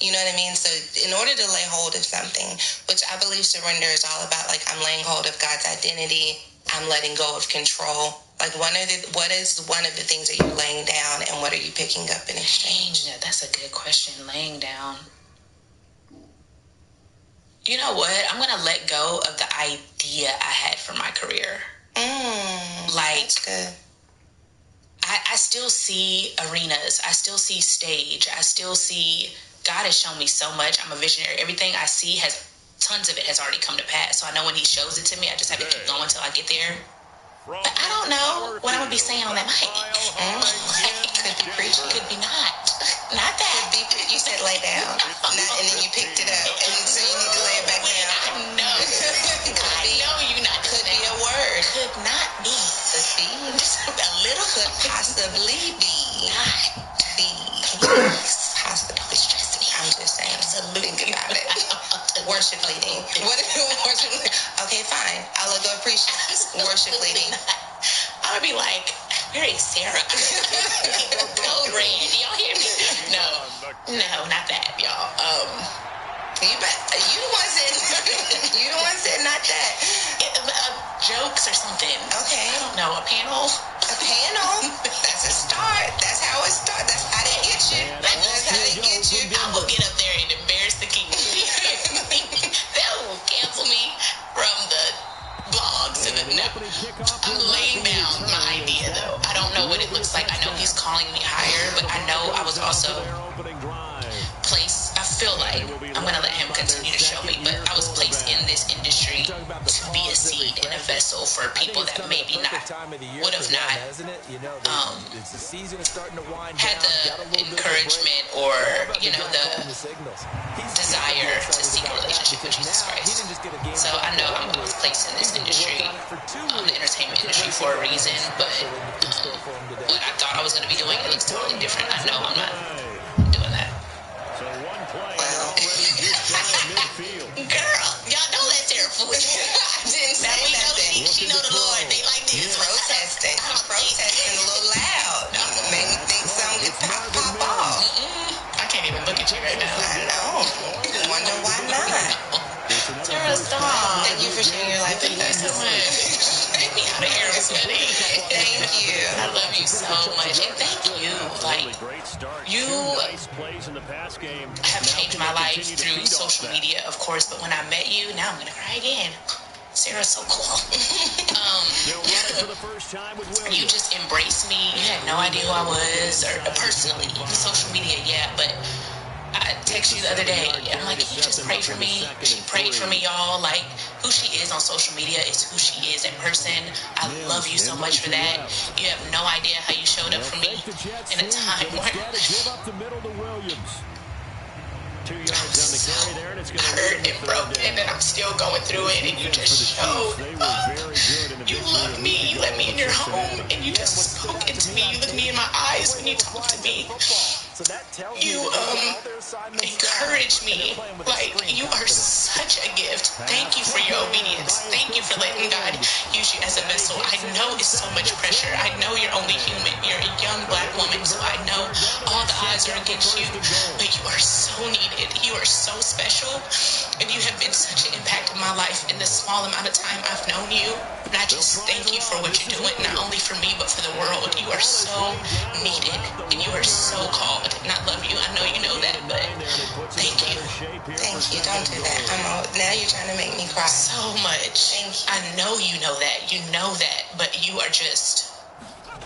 You know what I mean? So in order to lay hold of something, which I believe surrender is all about, like, I'm laying hold of God's identity, I'm letting go of control. Like, what is one of the things that you're laying down, and what are you picking up in exchange? Yeah, that's a good question. Laying down. You know what? I'm going to let go of the idea I had for my career. That's good. I still see arenas. I still see stage. I still see... God has shown me so much. I'm a visionary. Everything I see tons of it has already come to pass. So I know when he shows it to me, I just have to keep going until I get there. But I don't know what I'm going to be saying on that mic. Could be preaching. Could be not. Not that. Could be, you said lay down. And then you picked it up. And so you need to lay it back down. I know. I know you not. Could be a word. Could not be. Could be. A little. Could possibly be. Not be. Possibly. Stress me. I'm just saying. Absolutely. Think about it. Worship leading. What if worship leading? Okay, fine. I'll go appreciate worship leading. I'm gonna be like, where is Sarah? Code red. Y'all hear me? No, not that, y'all. You the one said not that. Jokes or something. Okay. I don't know. A panel. A panel. That's a start. That's how it starts. That's how they get you. That's how they get you. I will get up there and embarrass the king. That will cancel me from the blogs and the no. I'm laying down my idea though. I don't know what it looks like. I know he's calling me higher, but I know I was also placed. I feel like I'm gonna let him continue to show me, but I was placed in this industry to be a seed and a vessel for people that maybe not would have not had the encouragement or the desire to seek a relationship with Jesus Christ. So I know I was placed in this industry, the entertainment industry, for a reason, but what I thought I was going to be doing, it looks totally different. I know I'm not doing that. Girl, y'all don't let Sarah fool you. I didn't say nothing. She know the Lord. They like this. Protesting a little loud. Made me think something could pop off. I can't even look at you right now. I know. Wonder why not. Sarah, stop. Thank you for sharing your life with us. Thank you so much. Take me out of here, sweaty. Thank you. I love you so much. And thank you. Like, you have changed my life through social media, of course, but when I met you, now I'm going to cry again. Sarah's so cool. You just embraced me. You had no idea who I was, or personally. Social media, yeah, but I texted you the other day. I'm like, can you just pray for me? She prayed for me, y'all. Like, who she is on social media is who she is in person. I love you so much for that. You have no idea how you showed up for me in a time where I'm so hurt and broken, and I'm still going through it, and you just showed up. You loved me. You let me in your home, and you just spoke into me. You looked me in my eyes when you talked to me. You encourage me. Like, you are such a gift. Thank you for your obedience. Thank you for letting God use you as a vessel. I know it's so much pressure. I know you're only human. You're a young black woman, so I know all the odds are against you, but you are so needed. You are so special, and you have been such an impact in my life in the small amount of time I've known you. And I just thank you for what you're doing, not only for me, but for the world. You are so needed, and you are so called. And I love you. I know you know that, but thank you. Thank you. Don't do that. Now you're trying to make me cry. So much. Thank you. I know you know that. You know that, but you are just...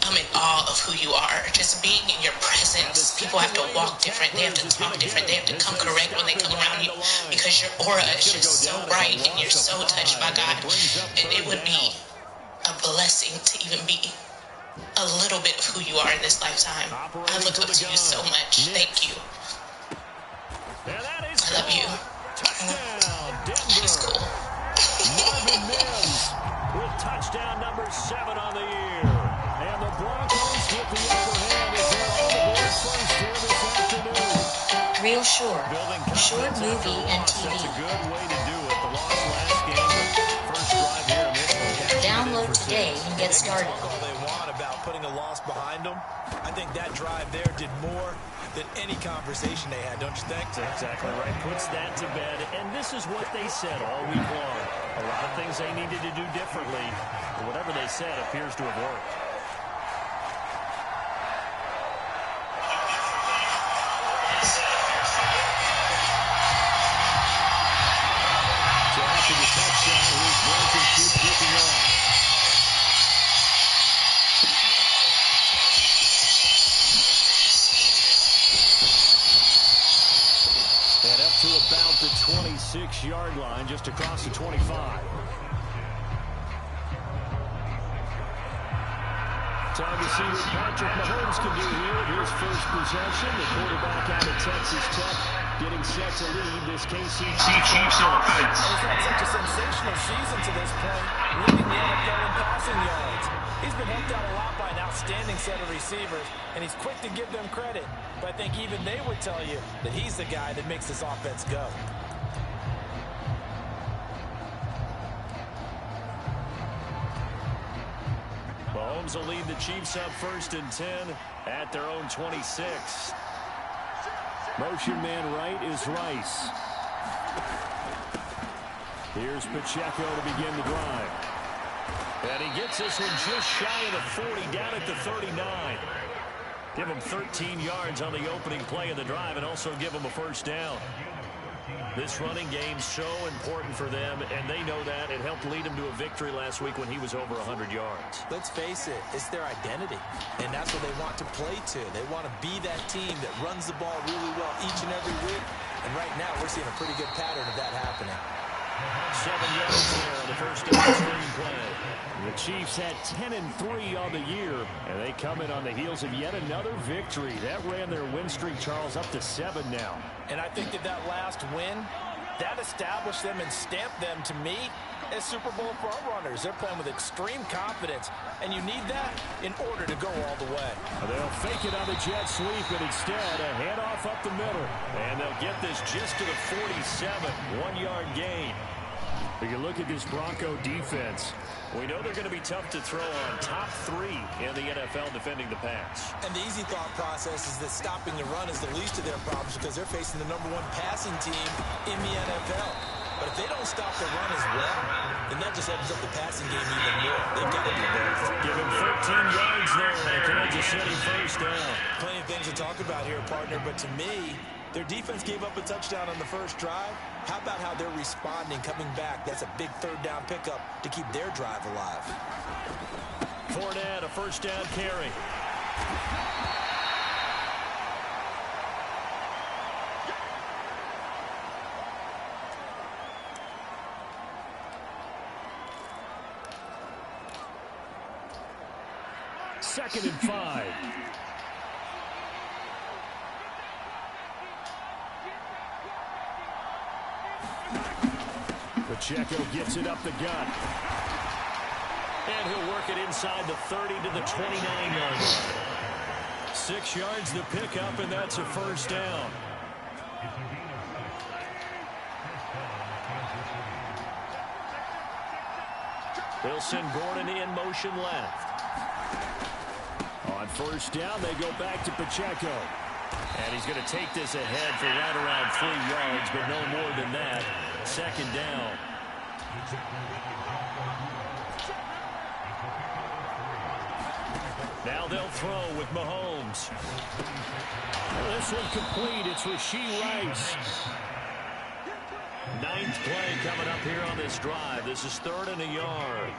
I'm in awe of who you are. Just being in your presence. People have to walk different. They have to talk different. They have to come correct when they come around you, because your aura is just so bright and you're so touched by God. And it would be a blessing to even be a little bit of who you are in this lifetime. I look up to you so much. Thank you. I love you. She's cool. With touchdown number 7 on the year. And the Broncos with the upper hand as they're on the board first here this afternoon. Real Shore. Short movie and TV. That's a good way to do it. The loss last game, the first drive here in this one. Download today and get started. All they want about putting a loss behind them. I think that drive there did more than any conversation they had, don't you think? That's exactly right. Puts that to bed. And this is what they said all week long. A lot of things they needed to do differently. But whatever they said appears to have worked. So after the touchdown, here's Broncos keep kicking off. And up to about the 26-yard line, just across the 25. Time to see what Patrick Mahomes can do here at his first possession. The quarterback out of Texas Tech getting set to lead this KC Chiefs offense. He's had such a sensational season to this point, leading the NFL in passing yards. He's been helped out a lot by an outstanding set of receivers, and he's quick to give them credit. But I think even they would tell you that he's the guy that makes this offense go. Mahomes will lead the Chiefs up 1st and 10 at their own 26. Motion man right is Rice. Here's Pacheco to begin the drive. And he gets this one just shy of the 40, down at the 39. Give him 13 yards on the opening play of the drive and also give him a first down. This running game's so important for them, and they know that. It helped lead him to a victory last week when he was over 100 yards. Let's face it, it's their identity, and that's what they want to play to. They want to be that team that runs the ball really well each and every week, and right now we're seeing a pretty good pattern of that happening. 7 yards there on the first down screenplay. The Chiefs had 10-3 on the year, and they come in on the heels of yet another victory. That ran their win streak, Charles, up to 7 now. And I think that last win, that established them and stamped them, to me, as Super Bowl front runners. They're playing with extreme confidence, and you need that in order to go all the way. They'll fake it on the jet sweep, and instead a handoff up the middle. And they'll get this just to the 47, 1-yard gain. If you look at this Bronco defense, we know they're going to be tough to throw on. Top 3 in the NFL defending the pass. And the easy thought process is that stopping the run is the least of their problems because they're facing the #1 passing team in the NFL. But if they don't stop the run as well, then that just opens up the passing game even more. They've got to do both. Give him 13 yards there on a Kansas City first down. Plenty of things to talk about here, partner, but to me, their defense gave up a touchdown on the first drive. How about how they're responding, coming back? That's a big 3rd down pickup to keep their drive alive. Fournette, a first down carry. Second and 5. Pacheco gets it up the gut. And he'll work it inside the 30 to the 29-yard line. 6 yards to pick up, and that's a first down. They'll send Gordon in motion left. On first down, they go back to Pacheco. And he's going to take this ahead for right around 3 yards, but no more than that. Second down. Now they'll throw with Mahomes. This one complete. It's Rashee Rice. 9th play coming up here on this drive. This is 3rd and a yard.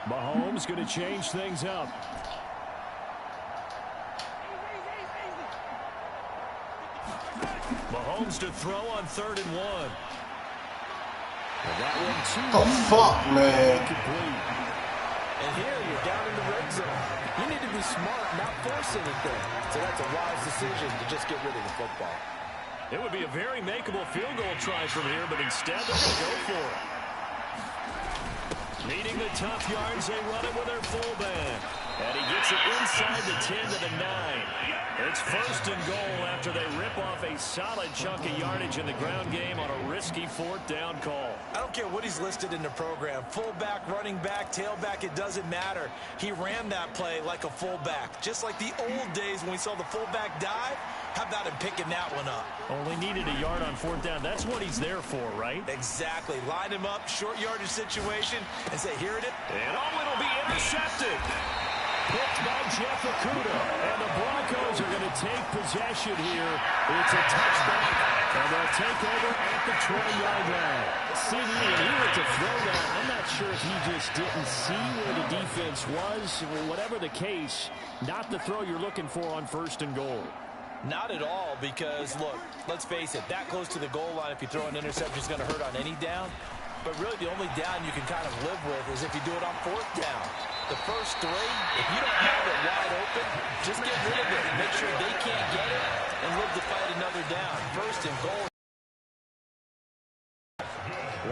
Mahomes going to change things up. Mahomes to throw on 3rd and 1. And that one too. Oh, fuck, man. Complete. And here you're down in the red zone. You need to be smart, not force anything. So that's a wise decision to just get rid of the football. It would be a very makeable field goal try from here, but instead they're going to go for it. Needing the tough yards, they run it with their fullback. And he gets it inside the 10 to the 9. It's first and goal after they rip off a solid chunk of yardage in the ground game on a risky fourth down call. I don't care what he's listed in the program. Fullback, running back, tailback, it doesn't matter. He ran that play like a fullback. Just like the old days when we saw the fullback dive. How about him picking that one up? Only needed a yard on fourth down. That's what he's there for, right? Exactly. Line him up, short yardage situation, and say, here it is. And it'll be intercepted. Picked by Jeff Okudah. And the Broncos are going to take possession here. It's a touchback, and they'll take over at the 20-yard line. CD, when he went to throw that, I'm not sure if he just didn't see where the defense was. Whatever the case, not the throw you're looking for on first and goal. Not at all, because, look, let's face it, that close to the goal line, if you throw an interception, is going to hurt on any down. But really, the only down you can kind of live with is if you do it on fourth down. The first three, if you don't have it wide open, just get rid of it. Make sure they can't get it and live to fight another down. First and goal.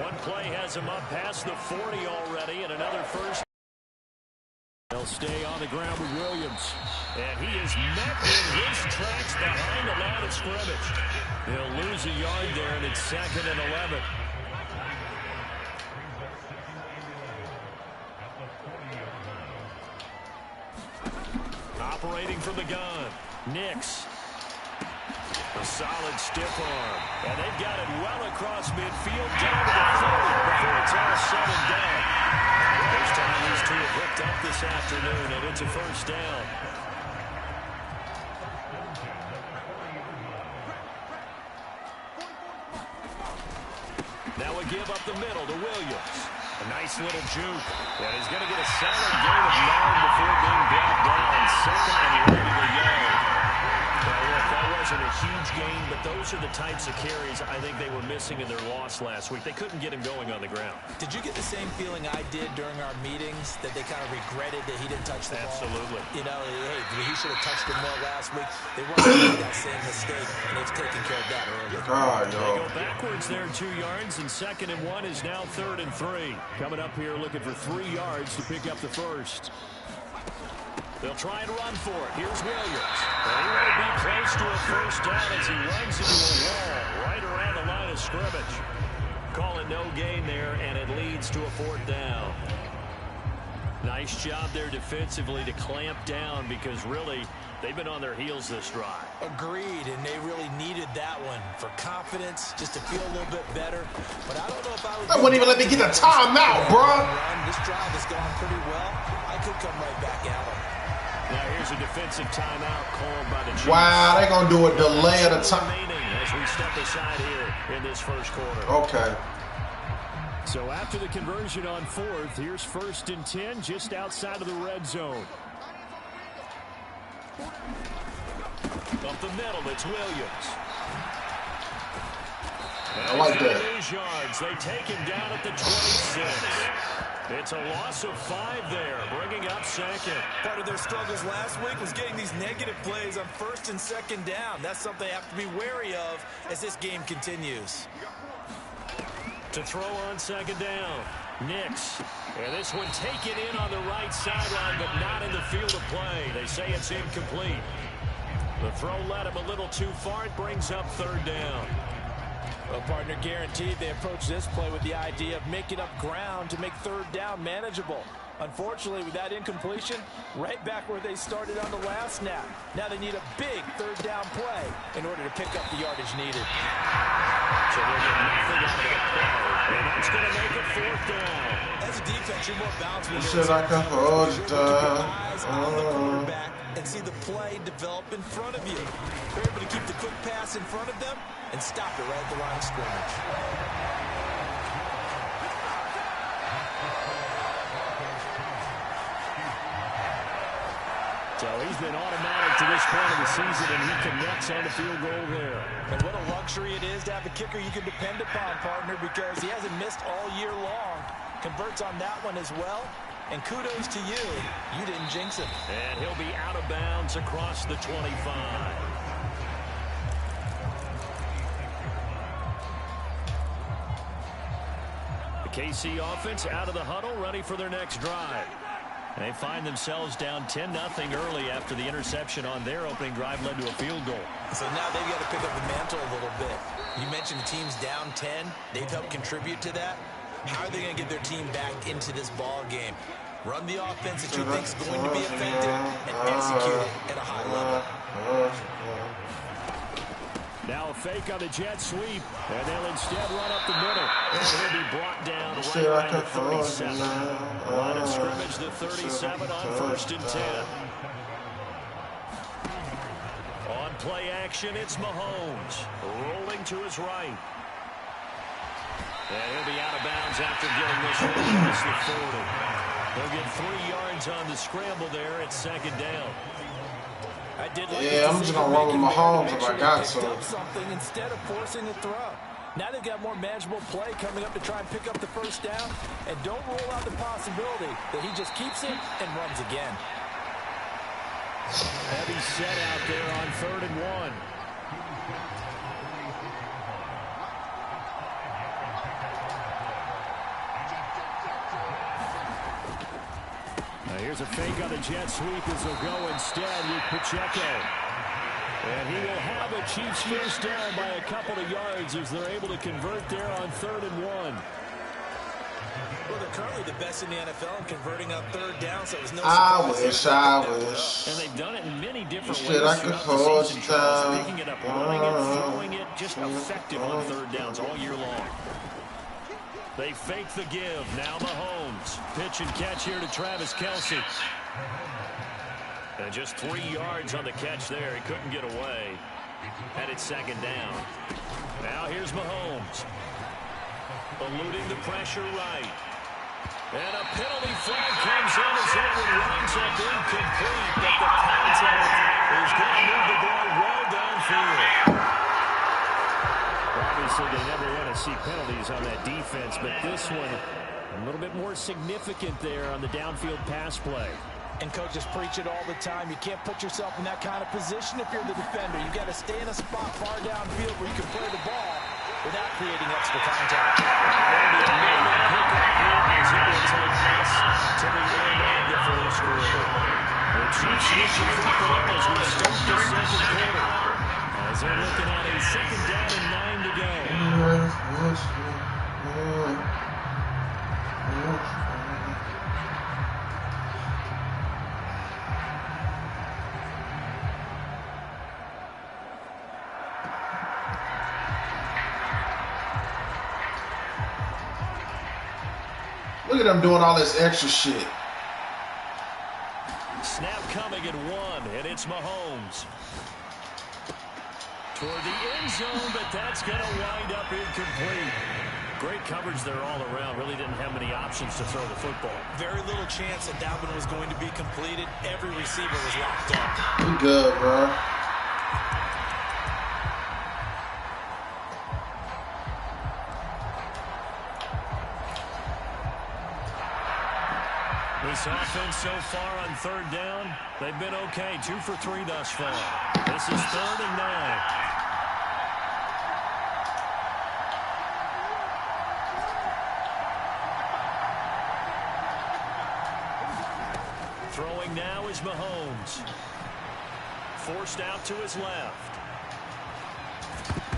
One play has him up past the 40 already, and another first. They'll stay on the ground with Williams. And he is met in his tracks behind the line of scrimmage. He'll lose a yard there, and it's 2nd and 11. Operating from the gun, Nix. A solid stiff arm. And they've got it well across midfield, down to the 30 before it's all said and done. First time these two have hooked up this afternoon, and it's a first down. Now we give up the middle to Williams. A nice little juke. And he's going to get a solid gain of 9 before being brought down. 2nd and 11 yard. Now, look, that wasn't a huge gain, but those are the types of carries I think they were missing in their loss last week. They couldn't get him going on the ground. Did you get the same feeling I did during our meetings, that they kind of regretted that he didn't touch the ball? Absolutely. You know, hey, he should have touched it more last week. They weren't making that same mistake, and they've taken care of that early. They go backwards there 2 yards, and 2nd and 1 is now 3rd and 3. Coming up here looking for 3 yards to pick up the first. They'll try and run for it. Here's Williams. And he will be close to a first down as he runs into a wall right around the line of scrimmage. Calling no gain there, and it leads to a 4th down. Nice job there defensively to clamp down, because really they've been on their heels this drive. Agreed, and they really needed that one for confidence, just to feel a little bit better. But I don't know if I would. That wouldn't even let me get a timeout, bro. This drive has gone pretty well. I could come right back at him. Now here's a defensive timeout called by the Chiefs. Wow, they're going to do a delay of the time. As we step aside here in this first quarter. Okay. So after the conversion on 4th, here's 1st and 10 just outside of the red zone. Up the middle, it's Williams. I like that. Yards. They take him down at the 26. It's a loss of 5 there, bringing up 2nd. Part of their struggles last week was getting these negative plays on 1st and 2nd down. That's something they have to be wary of as this game continues. To throw on 2nd down, Nix. And this one taken in on the right sideline, but not in the field of play. They say it's incomplete. The throw led him a little too far. It brings up 3rd down. Well, partner, guaranteed they approach this play with the idea of making up ground to make 3rd down manageable. Unfortunately, with that incompletion, right back where they started on the last snap. Now they need a big 3rd down play in order to pick up the yardage needed. So they'll get nothing out of that play. And that's going to make it 4th down. As a defense, you're more balanced when Should I can hold eyes on the quarterback and see the play develop in front of you. They're able to keep the quick pass in front of them and stop it right at the line of scrimmage. So he's been automatic to this point of the season, and he connects on the field goal there. And what a luxury it is to have a kicker you can depend upon, partner, because he hasn't missed all year long. Converts on that one as well. And kudos to you. You didn't jinx it. And he'll be out of bounds across the 25. The KC offense out of the huddle, ready for their next drive. They find themselves down 10-0 early after the interception on their opening drive led to a field goal. So now they've got to pick up the mantle a little bit. You mentioned the team's down 10. They've helped contribute to that. How are they going to get their team back into this ball game? Run the offense that you think is going to be effective and execute it at a high level. Now a fake on the jet sweep, and they'll instead run up the middle. And he'll be brought down right around the 37. Line of scrimmage, the 37 on 1st and 10. On play action, it's Mahomes. Rolling to his right. And he'll be out of bounds after getting this one past the 40. They'll get 3 yards on the scramble there at 2nd down. Yeah, I'm just going to run with Mahomes if I got to. Something instead of forcing a throw. Now they've got more manageable play coming up to try and pick up the 1st down. And don't rule out the possibility that he just keeps it and runs again. Heavy set out there on 3rd and 1. Here's a fake on the jet sweep as they'll go instead with Pacheco. And he will have a Chiefs 1st down by a couple of yards as they're able to convert there on 3rd and 1. Well, they're currently the best in the NFL in converting on 3rd down, so it was no surprise. I wish. And they've done it in many different ways. I could hold season, down. Picking it up, running it, throwing it, just effective on 3rd downs all year long. They fake the give. Now Mahomes. Pitch and catch here to Travis Kelce. And just 3 yards on the catch there. He couldn't get away. Headed 2nd down. Now here's Mahomes. Eluding the pressure right. And a penalty flag comes in as that one winds up incomplete. But the contact is going to move the ball well downfield. Obviously, they never want to see penalties on that defense, but this one a little bit more significant there on the downfield pass play. And coaches preach it all the time. You can't put yourself in that kind of position if you're the defender. You've got to stay in a spot far downfield where you can play the ball without creating extra contact. There'll be a minute pickup here as it will take us to the end of the 1st quarter. The Chiefs issue for the ball as we start the 2nd quarter. As they're looking at a 2nd down and 9 to go. Look at them doing all this extra shit. Snap coming at 1, and it's Mahomes. Toward the end zone, but that's going to wind up incomplete. Great coverage there all around. Really didn't have many options to throw the football. Very little chance that that one was going to be completed. Every receiver was locked up. You good, bro. This offense so far on 3rd down, they've been okay. 2 for 3 thus far. This is 3rd and 9. Throwing now is Mahomes. Forced out to his left.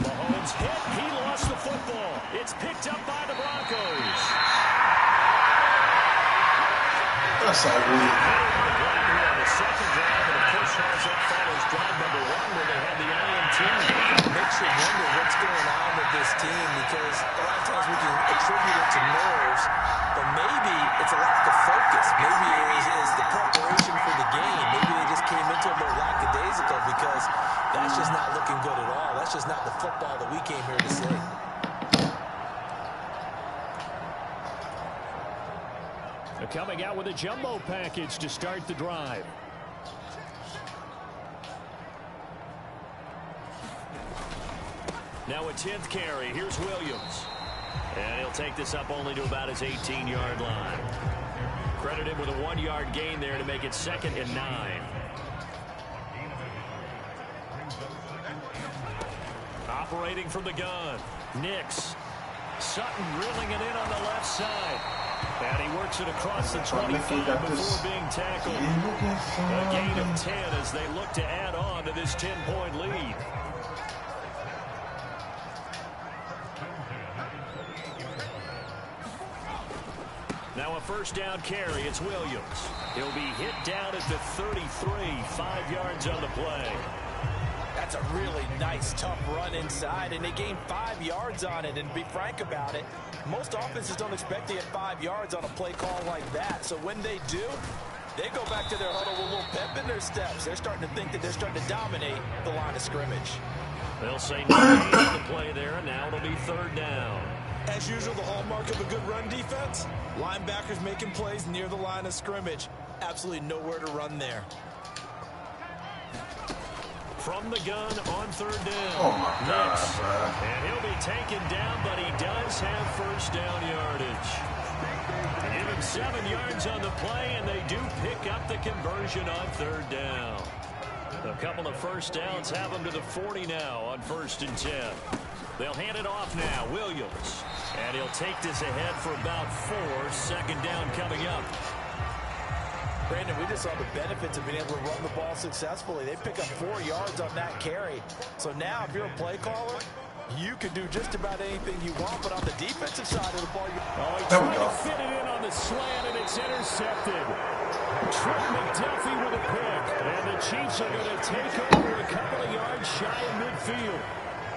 Mahomes hit. He lost the football. It's picked up by the Broncos. That's so weird. On the 2nd drive, and of course, that follows drive number 1 where they had the INT. Makes you wonder what's going on with this team, because a lot of times we can attribute it to nerves, but maybe it's a lack of focus. Maybe it is the preparation for the game. Maybe they just came into it a little lackadaisical, because that's just not looking good at all. That's just not the football that we came here to see. They're coming out with a jumbo package to start the drive. Now a 10th carry. Here's Williams. And he'll take this up only to about his 18-yard line. Credit him with a 1-yard gain there to make it 2nd and 9. Operating from the gun. Nix. Sutton drilling it in on the left side. And he works it across the 25 before being tackled. A gain of 10 as they look to add on to this 10-point lead. Now a first down carry. It's Williams. He'll be hit down at the 33, 5 yards on the play. That's a really nice, tough run inside, and they gained 5 yards on it. And to be frank about it, most offenses don't expect to get 5 yards on a play call like that. So when they do, they go back to their huddle with a little pep in their steps. They're starting to think that they're starting to dominate the line of scrimmage. They'll say no gain on the play there, and now it'll be third down. As usual, the hallmark of a good run defense, linebackers making plays near the line of scrimmage. Absolutely nowhere to run there. From the gun on third down. Oh, my God, bro. And he'll be taken down, but he does have first down yardage. Give him 7 yards on the play, and they do pick up the conversion on third down. A couple of first downs have them to the 40 now on 1st and 10. They'll hand it off now. Williams. And he'll take this ahead for about 4. Second down coming up. Brandon, we just saw the benefits of being able to run the ball successfully. They pick up 4 yards on that carry. So now, if you're a play caller, you can do just about anything you want. But on the defensive side of the ball, he tried to fit it in on the slant, and it's intercepted. Trent McDuffie with a pick. And the Chiefs are going to take over a couple of yards shy of midfield.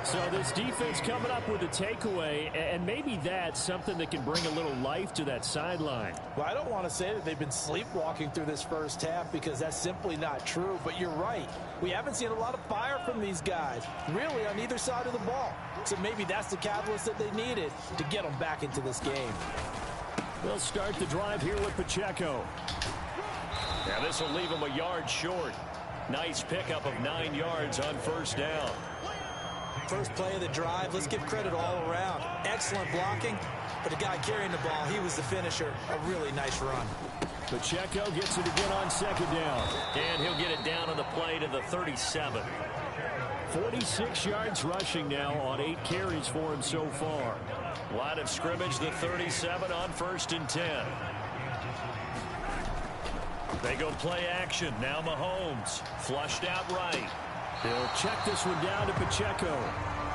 So this defense coming up with a takeaway, and maybe that's something that can bring a little life to that sideline. Well, I don't want to say that they've been sleepwalking through this first half because that's simply not true, but you're right. We haven't seen a lot of fire from these guys, really, on either side of the ball. So maybe that's the catalyst that they needed to get them back into this game. They'll start the drive here with Pacheco. Now this will leave them a yard short. Nice pickup of 9 yards on first down. First play of the drive, let's give credit all around. Excellent blocking, but the guy carrying the ball, he was the finisher. A really nice run. Pacheco gets it again on second down. And he'll get it down on the play to the 37. 46 yards rushing now on 8 carries for him so far. Line of scrimmage, the 37 on 1st and 10. They go play action. Now Mahomes. Flushed out right. He'll check this one down to Pacheco.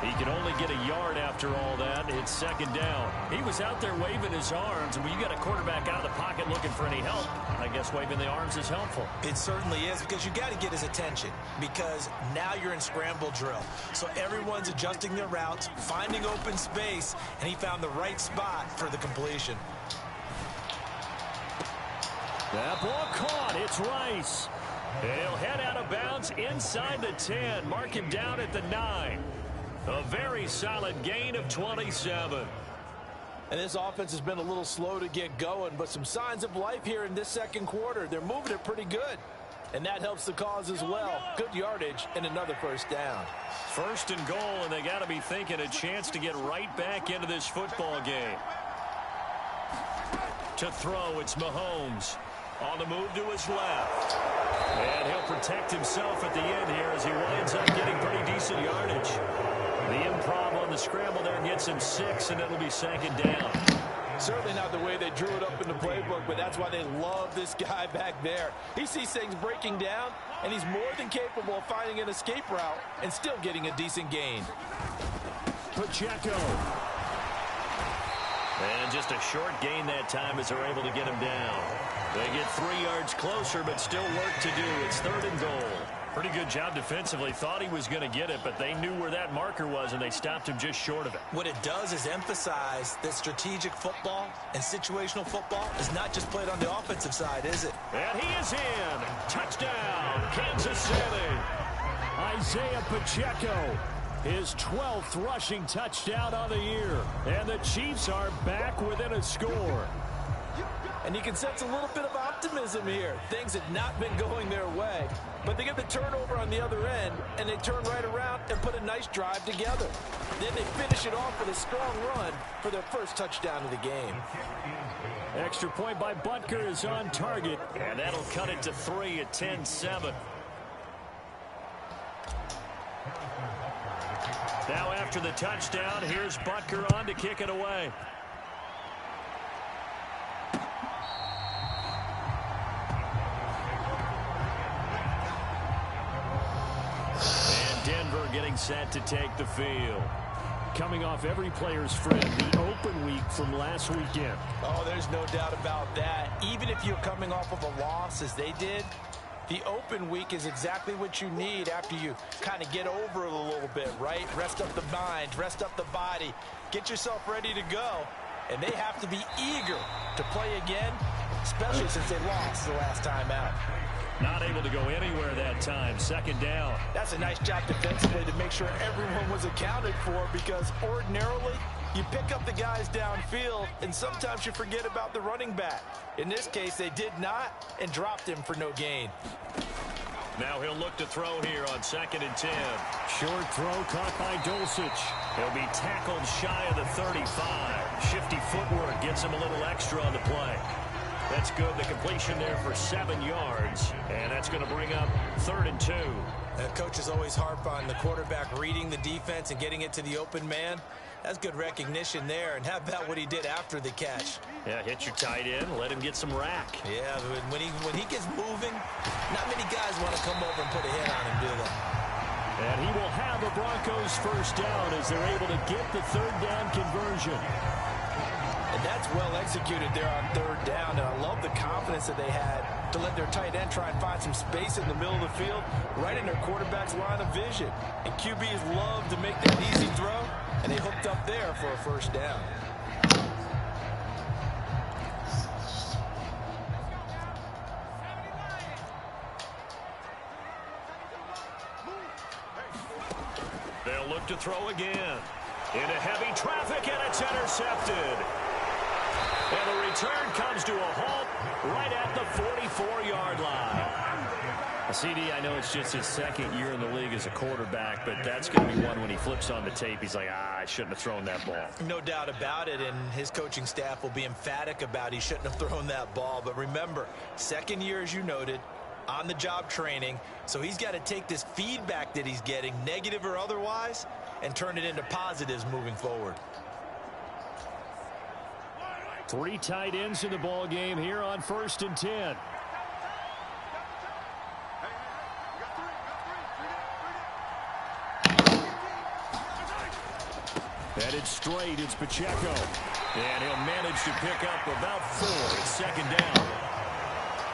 He can only get a yard after all that. It's second down. He was out there waving his arms, and when you got a quarterback out of the pocket looking for any help, I guess waving the arms is helpful. It certainly is, because you got to get his attention, because now you're in scramble drill. So everyone's adjusting their routes, finding open space, and he found the right spot for the completion. That ball caught. It's Rice. He'll head out of bounds inside the 10. Mark him down at the 9. A very solid gain of 27. And this offense has been a little slow to get going, but some signs of life here in this second quarter. They're moving it pretty good. And that helps the cause as well. Good yardage and another first down. First and goal, and they got to be thinking a chance to get right back into this football game. To throw, it's Mahomes. On the move to his left. And he'll protect himself at the end here as he winds up getting pretty decent yardage. The improv on the scramble there gets him 6, and it'll be second down. Certainly not the way they drew it up in the playbook, but that's why they love this guy back there. He sees things breaking down, and he's more than capable of finding an escape route and still getting a decent gain. Pacheco. And just a short gain that time as they're able to get him down. They get 3 yards closer, but still work to do. It's third and goal. Pretty good job defensively. Thought he was going to get it, but they knew where that marker was, and they stopped him just short of it. What it does is emphasize that strategic football and situational football is not just played on the offensive side, is it? And he is in. Touchdown, Kansas City. Isaiah Pacheco. His 12th rushing touchdown on the year. And the Chiefs are back within a score. And you can sense a little bit of optimism here. Things have not been going their way. But they get the turnover on the other end, and they turn right around and put a nice drive together. Then they finish it off with a strong run for their first touchdown of the game. Extra point by Butker is on target. And that'll cut it to 3 at 10-7. Now after the touchdown, here's Butker on to kick it away. getting set to take the field. Coming off every player's friend, the open week from last weekend. Oh, there's no doubt about that. Even if you're coming off of a loss as they did, the open week is exactly what you need after you kind of get over it a little bit, right? Rest up the mind, rest up the body, get yourself ready to go. And they have to be eager to play again, especially since they lost the last time out. Not able to go anywhere that time. Second down. That's a nice job defensively to make sure everyone was accounted for, because ordinarily you pick up the guys downfield and sometimes you forget about the running back. In this case, they did not and dropped him for no gain. Now he'll look to throw here on 2nd and 10. Short throw caught by Dulcich. He'll be tackled shy of the 35. Shifty footwork gets him a little extra on the play. That's good. The completion there for 7 yards. And that's going to bring up 3rd and 2. Coaches always harp on the quarterback reading the defense and getting it to the open man. That's good recognition there. And how about what he did after the catch? Yeah, hit your tight end. Let him get some rack. Yeah, when he gets moving, not many guys want to come over and put a hit on him, do they? And he will have a Broncos first down as they're able to get the 3rd down conversion. And that's well executed there on 3rd down. And I love the confidence that they had to let their tight end try and find some space in the middle of the field, right in their quarterback's line of vision. And QBs love to make that easy throw, and they hooked up there for a first down. They'll look to throw again. Into heavy traffic, and it's intercepted. And the return comes to a halt right at the 44-yard line. CD, I know it's just his 2nd year in the league as a quarterback, but that's going to be one when he flips on the tape. He's like, I shouldn't have thrown that ball. No doubt about it, and his coaching staff will be emphatic about he shouldn't have thrown that ball. But remember, 2nd year, as you noted, on-the-job training, so he's got to take this feedback that he's getting, negative or otherwise, and turn it into positives moving forward. 3 tight ends in the ball game here on 1st and 10. Headed straight, it's Pacheco. And he'll manage to pick up about 4. It's 2nd down.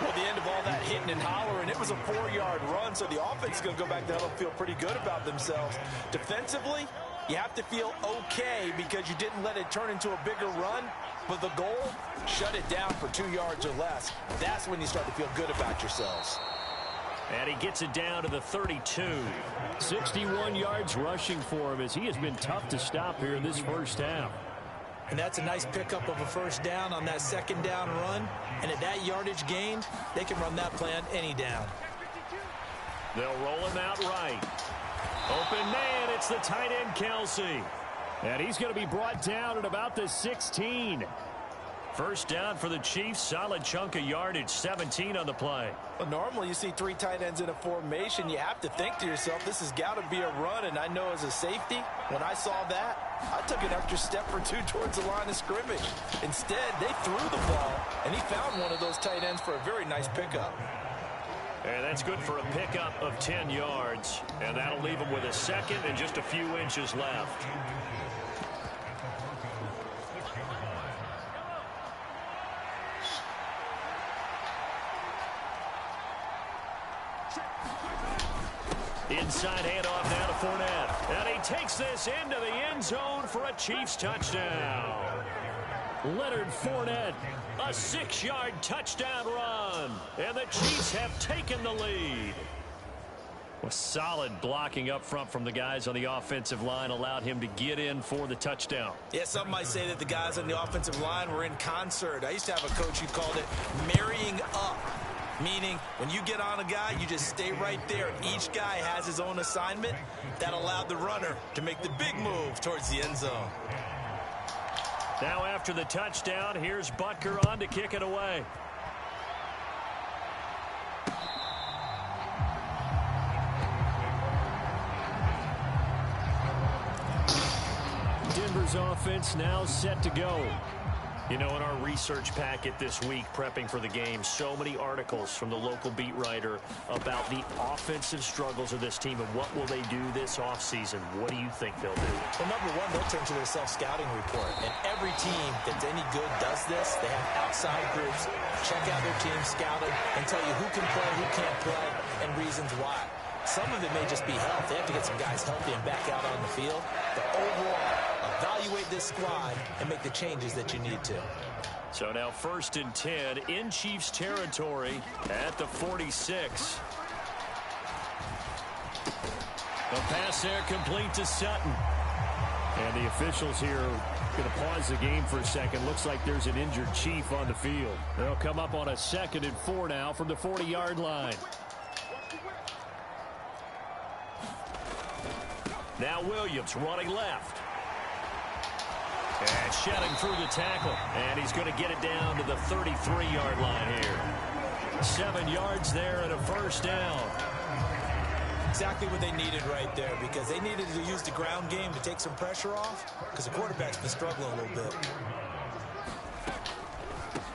Well, the end of all that hitting and hollering, it was a 4-yard run, so the offense is going to go back down and feel pretty good about themselves. Defensively, you have to feel okay because you didn't let it turn into a bigger run, but the goal, shut it down for 2 yards or less. That's when you start to feel good about yourselves. And he gets it down to the 32. 61 yards rushing for him as he has been tough to stop here in this first half. And that's a nice pickup of a first down on that 2nd down run. And at that yardage gained, they can run that play on any down. They'll roll him out right. Open man, it's the tight end Kelsey. And he's going to be brought down at about the 16. First down for the Chiefs. Solid chunk of yardage, 17 on the play. Well, normally you see 3 tight ends in a formation. You have to think to yourself, this has got to be a run. And I know as a safety, when I saw that, I took an extra step or 2 towards the line of scrimmage. Instead, they threw the ball, and he found one of those tight ends for a very nice pickup. And that's good for a pickup of 10 yards. And that'll leave him with a 2nd and just a few inches left. Inside handoff now to Fournette. And he takes this into the end zone for a Chiefs touchdown. Leonard Fournette, a 6-yard touchdown run. And the Chiefs have taken the lead. Well, solid blocking up front from the guys on the offensive line allowed him to get in for the touchdown. Yeah, some might say that the guys on the offensive line were in concert. I used to have a coach who called it marrying up. Meaning, when you get on a guy, you just stay right there. Each guy has his own assignment. That allowed the runner to make the big move towards the end zone. Now after the touchdown, here's Butker on to kick it away. Denver's offense now set to go. You know, in our research packet this week, prepping for the game, so many articles from the local beat writer about the offensive struggles of this team and what will they do this offseason. What do you think they'll do? Well, number one, they'll turn to their self-scouting report. And every team that's any good does this. They have outside groups, check out their team, scout it, and tell you who can play, who can't play, and reasons why. Some of it may just be health. They have to get some guys healthy and back out on the field. But overall, evaluate this squad and make the changes that you need to. So now 1st and 10 in Chiefs territory at the 46. The pass there complete to Sutton. And the officials here going to pause the game for a second. Looks like there's an injured Chief on the field. They'll come up on a 2nd and 4 now from the 40-yard line. Now Williams running left. And shedding through the tackle. And he's going to get it down to the 33-yard line here. 7 yards there and a first down. Exactly what they needed right there, because they needed to use the ground game to take some pressure off, because the quarterback's been struggling a little bit.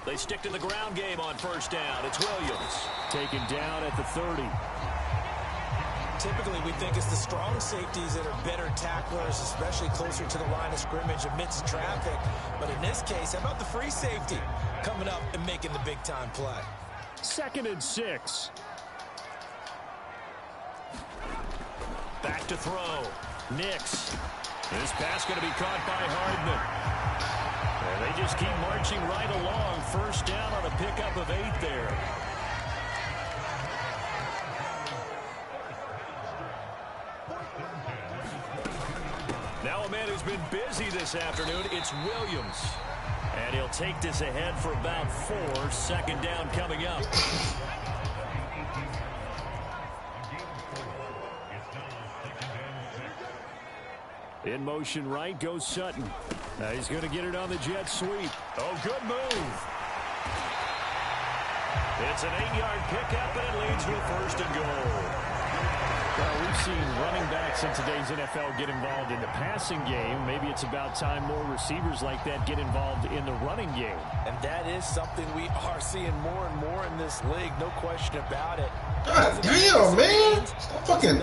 They stick to the ground game on first down. It's Williams. Taken down at the 30. Typically, we think it's the strong safeties that are better tacklers, especially closer to the line of scrimmage amidst traffic. But in this case, how about the free safety coming up and making the big-time play? 2nd and 6. Back to throw. Nix. This pass going to be caught by Hardman. And they just keep marching right along. First down on a pickup of 8 there. Now a man who's been busy this afternoon, it's Williams. And he'll take this ahead for about 4. 2nd down coming up. In motion right goes Sutton. Now he's going to get it on the jet sweep. Oh, good move. It's an 8-yard pickup, and it leads to a 1st and goal. Well, we've seen running backs in today's NFL get involved in the passing game. Maybe it's about time more receivers like that get involved in the running game. And that is something we are seeing more and more in this league, no question about it. God damn, man. Stop fucking.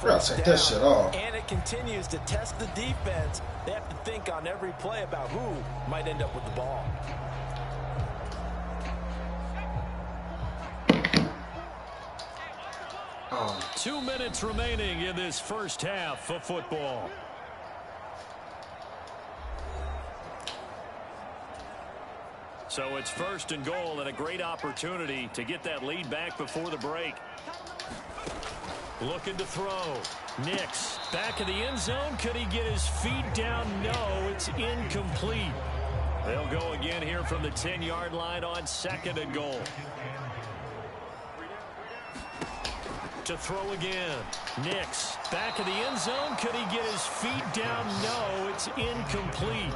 Bro, take that shit off. And it continues to test the defense. They have to think on every play about who might end up with the ball. Oh. 2 minutes remaining in this first half of football. So it's 1st and goal and a great opportunity to get that lead back before the break. Looking to throw. Nix back in the end zone. Could he get his feet down? No, it's incomplete. They'll go again here from the 10-yard line on 2nd and goal. To throw again. Nix back in the end zone. Could he get his feet down? No, it's incomplete.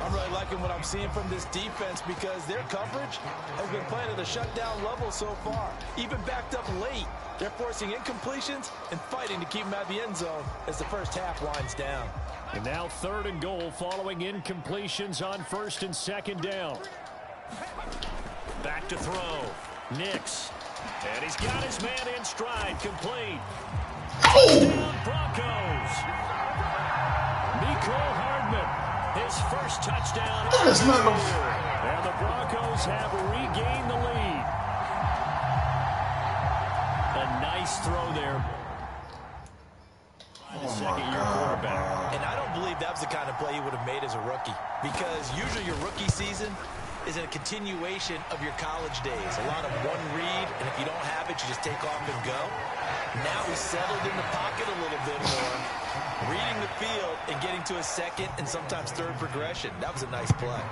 I'm really liking what I'm seeing from this defense, because their coverage has been playing at a shutdown level so far. Even backed up late, they're forcing incompletions and fighting to keep them out of the end zone as the first half winds down. And now 3rd and goal following incompletions on 1st and 2nd down. Back to throw. Nix. And he's got his man in stride. Complete. Touchdown Broncos. Mecole Hardman. His first touchdown. That is not no. And the Broncos have regained the lead. A nice throw there. Oh Second-year quarterback. And I don't believe that was the kind of play he would have made as a rookie, because usually your rookie season is a continuation of your college days. A lot of one read, and if you don't have it, you just take off and go. Now he's settled in the pocket a little bit more, reading the field and getting to a 2nd and sometimes 3rd progression. That was a nice play.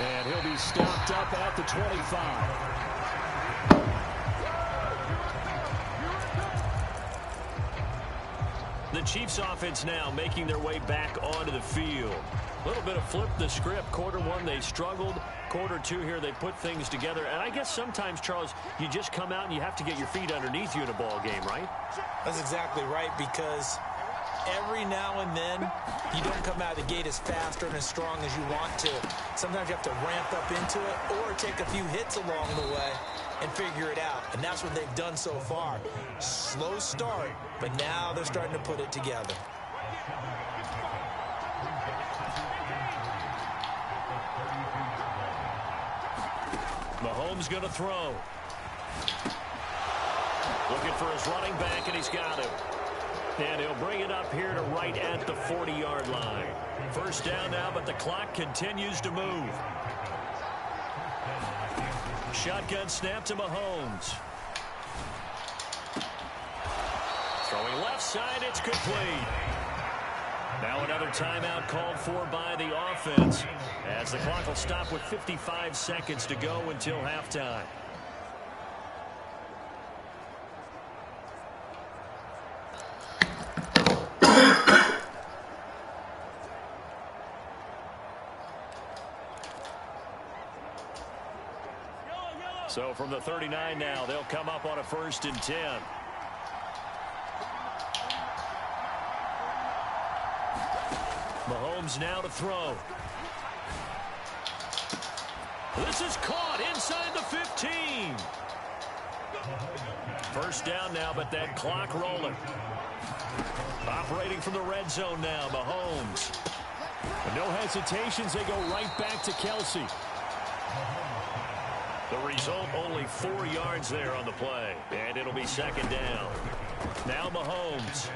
And he'll be stopped up at the 25. The Chiefs offense now making their way back onto the field. A little bit of flip the script. Quarter one, they struggled. Quarter two here, they put things together. And I guess sometimes, Charles, you just come out and you have to get your feet underneath you in a ball game, right? That's exactly right, because every now and then you don't come out of the gate as fast and as strong as you want to. Sometimes you have to ramp up into it or take a few hits along the way and figure it out. And that's what they've done so far. Slow start, but now they're starting to put it together. Mahomes going to throw. Looking for his running back, and he's got him. And he'll bring it up here to right at the 40-yard line. First down now, but the clock continues to move. Shotgun snap to Mahomes. Throwing left side, it's complete. Now another timeout called for by the offense, as the clock will stop with 55 seconds to go until halftime. So from the 39 now, they'll come up on a 1st and 10. Mahomes now to throw. This is caught inside the 15. First down now, but that clock rolling. Operating from the red zone now, Mahomes. And no hesitations, they go right back to Kelsey. The result, only 4 yards there on the play. And it'll be 2nd down. Now Mahomes.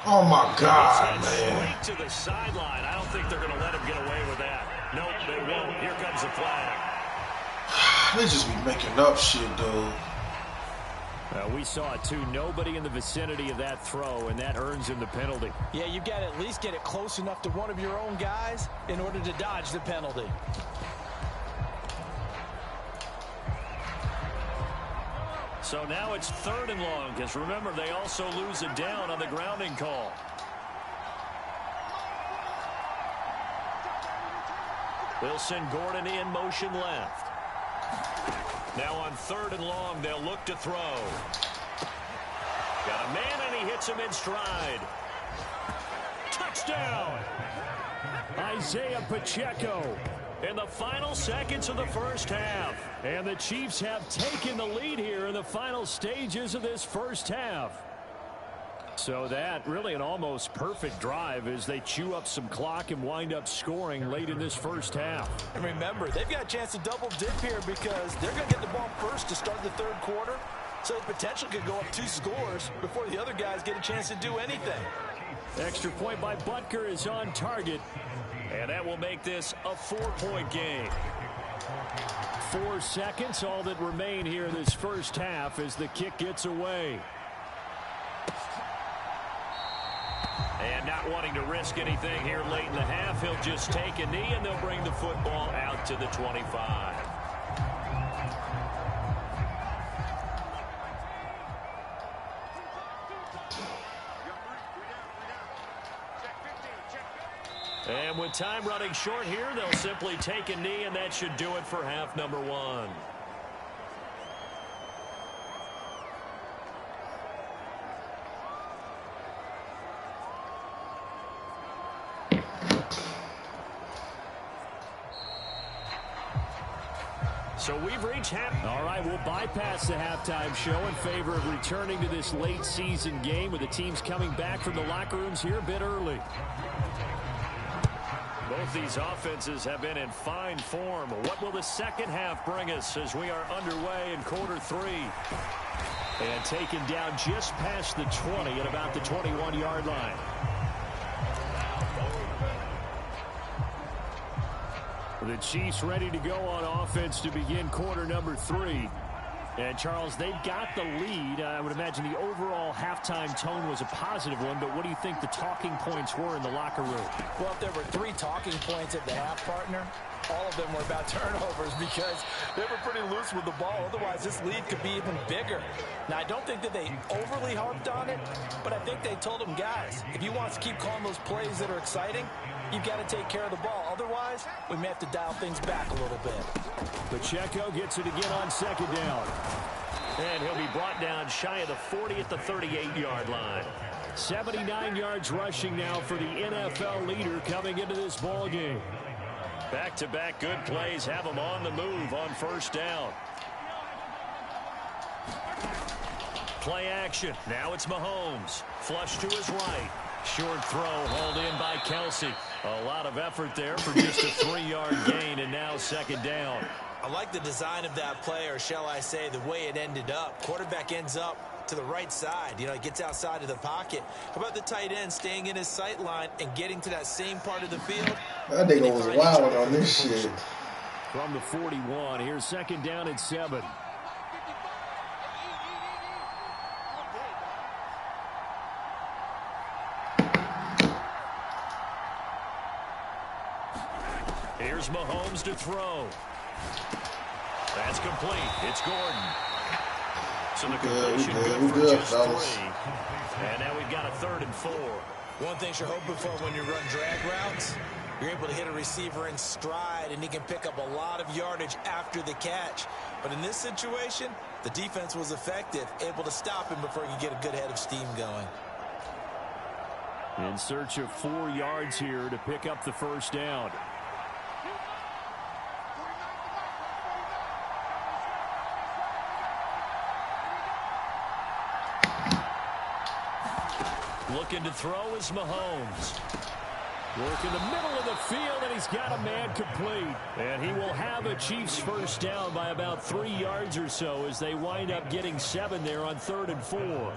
Oh, my God, man. Straight to the sideline. I don't think they're going to let him get away with that. Nope, they won't. Here comes the flag. They just be making up shit, dude. We saw it, too. Nobody in the vicinity of that throw, and that earns him the penalty. Yeah, you've got to at least get it close enough to one of your own guys in order to dodge the penalty. So now it's 3rd and long, because remember, they also lose it down on the grounding call. They'll send Gordon in motion left. Now on 3rd and long, they'll look to throw. Got a man, and he hits him in stride. Touchdown! Isaiah Pacheco. In the final seconds of the first half. And the Chiefs have taken the lead here in the final stages of this first half. So that really an almost perfect drive as they chew up some clock and wind up scoring late in this first half. And remember, they've got a chance to double dip here because they're going to get the ball first to start the 3rd quarter. So the potential could go up 2 scores before the other guys get a chance to do anything. Extra point by Butker is on target. And that will make this a 4-point game. 4 seconds, all that remain here in this first half as the kick gets away. And not wanting to risk anything here late in the half, he'll just take a knee, and they'll bring the football out to the 25. And with time running short here, they'll simply take a knee, and that should do it for half number 1. So we've reached half. All right, we'll bypass the halftime show in favor of returning to this late season game with the teams coming back from the locker rooms here a bit early. Both these offenses have been in fine form. What will the second half bring us as we are underway in quarter 3? And taken down just past the 20 at about the 21-yard line. The Chiefs ready to go on offense to begin quarter number 3. And, Charles, they've got the lead. I would imagine the overall halftime tone was a positive one, but what do you think the talking points were in the locker room? Well, if there were 3 talking points at the half, partner, all of them were about turnovers because they were pretty loose with the ball. Otherwise, this lead could be even bigger. Now, I don't think that they overly harped on it, but I think they told them, guys, if you want us to keep calling those plays that are exciting, you've got to take care of the ball. Otherwise, we may have to dial things back a little bit. Pacheco gets it again on second down. And he'll be brought down shy of the 40 at the 38-yard line. 79 yards rushing now for the NFL leader coming into this ball game. Back-to-back good plays have him on the move on first down. Play action. Now it's Mahomes. Flush to his right. Short throw hauled in by Kelsey. A lot of effort there for just a 3-yard gain, and now second down. I like the design of that play, or shall I say the way it ended up. Quarterback ends up to the right side. You know, he gets outside of the pocket. How about the tight end staying in his sight line and getting to that same part of the field? That nigga was wild on this shit. From the 41, here's second down at 7. Here's Mahomes to throw. That's complete. It's Gordon. So the completion good for just 3. And now we've got a 3rd and 4. One thing you're hoping for when you run drag routes, you're able to hit a receiver in stride, and he can pick up a lot of yardage after the catch. But in this situation, the defense was effective, able to stop him before he could get a good head of steam going. In search of 4 yards here to pick up the first down. Looking to throw is Mahomes. Work in the middle of the field, and he's got a man complete. And he will have a Chiefs first down by about 3 yards or so as they wind up getting 7 there on 3rd and 4.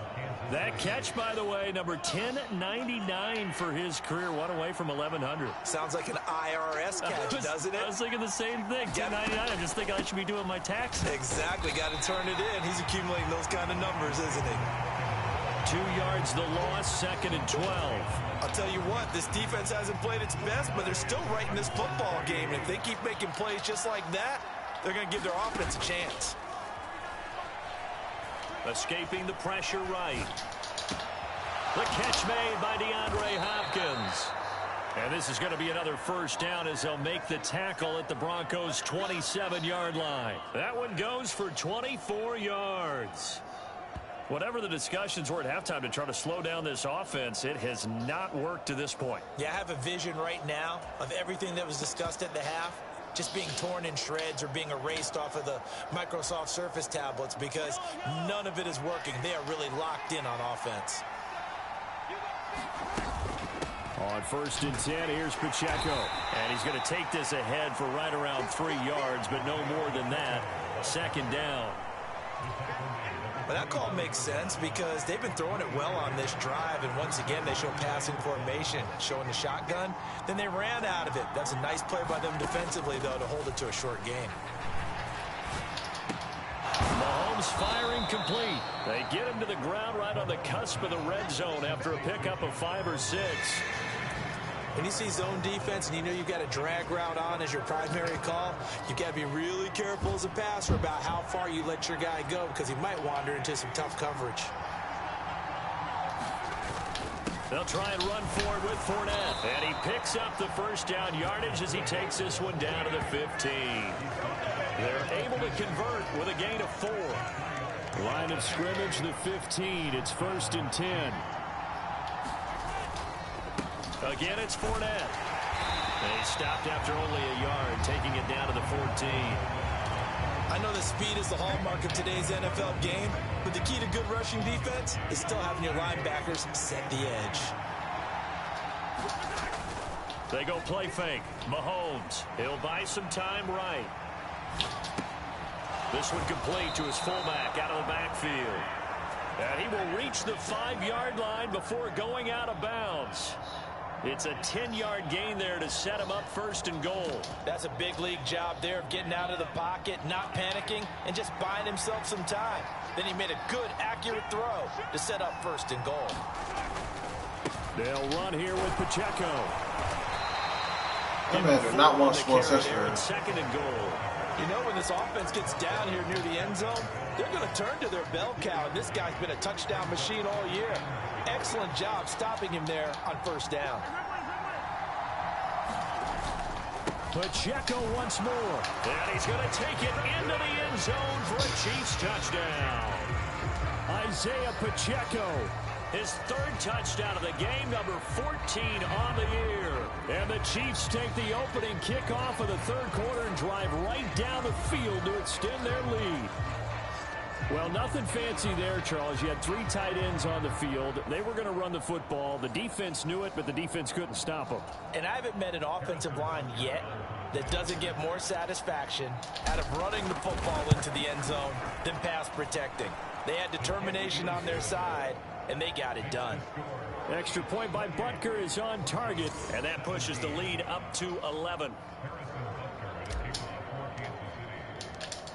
That catch, by the way, number 1099 for his career. One away from 1,100. Sounds like an IRS catch, doesn't it? I was thinking the same thing. 1099. I'm just thinking I should be doing my taxes. Exactly. Got to turn it in. He's accumulating those kind of numbers, isn't he? 2 yards the loss, 2nd and 12. I'll tell you what, this defense hasn't played its best, but they're still right in this football game. And if they keep making plays just like that, they're going to give their offense a chance. Escaping the pressure right. The catch made by DeAndre Hopkins. And this is going to be another first down as they'll make the tackle at the Broncos' 27-yard line. That one goes for 24 yards. Whatever the discussions were at halftime to try to slow down this offense, it has not worked to this point. Yeah, I have a vision right now of everything that was discussed at the half just being torn in shreds or being erased off of the Microsoft Surface tablets because none of it is working. They are really locked in on offense. On 1st and 10, here's Pacheco. And he's going to take this ahead for right around 3 yards, but no more than that. 2nd down. But that call makes sense because they've been throwing it well on this drive, and once again they show passing formation, showing the shotgun. Then they ran out of it. That's a nice play by them defensively, though, to hold it to a short gain. Mahomes firing complete. They get him to the ground right on the cusp of the red zone after a pickup of 5 or 6. When you see zone defense and you know you've got a drag route on as your primary call, you've got to be really careful as a passer about how far you let your guy go because he might wander into some tough coverage. They'll try and run forward with Fournette. And he picks up the first down yardage as he takes this one down to the 15. They're able to convert with a gain of 4. Line of scrimmage, the 15. It's 1st and 10. Again, it's Fournette. They stopped after only a yard, taking it down to the 14. I know that speed is the hallmark of today's NFL game, but the key to good rushing defense is still having your linebackers set the edge. They go play fake. Mahomes. He'll buy some time right. This one complete to his fullback out of the backfield. And he will reach the 5-yard line before going out of bounds. It's a 10-yard gain there to set him up 1st and goal. That's a big league job there of getting out of the pocket, not panicking, and just buying himself some time. Then he made a good, accurate throw to set up 1st and goal. They'll run here with Pacheco. That man did not want to score such a second and goal. You know, when this offense gets down here near the end zone, they're going to turn to their bell cow, and this guy's been a touchdown machine all year. Excellent job stopping him there on first down. Pacheco once more. And he's going to take it into the end zone for a Chiefs touchdown. Isaiah Pacheco. His third touchdown of the game, number 14 on the year. And the Chiefs take the opening kickoff of the third quarter and drive right down the field to extend their lead. Well, nothing fancy there, Charles. You had 3 tight ends on the field. They were going to run the football. The defense knew it, but the defense couldn't stop them. And I haven't met an offensive line yet that doesn't get more satisfaction out of running the football into the end zone than pass protecting. They had determination on their side, and they got it done. Extra point by Butker is on target. And that pushes the lead up to 11.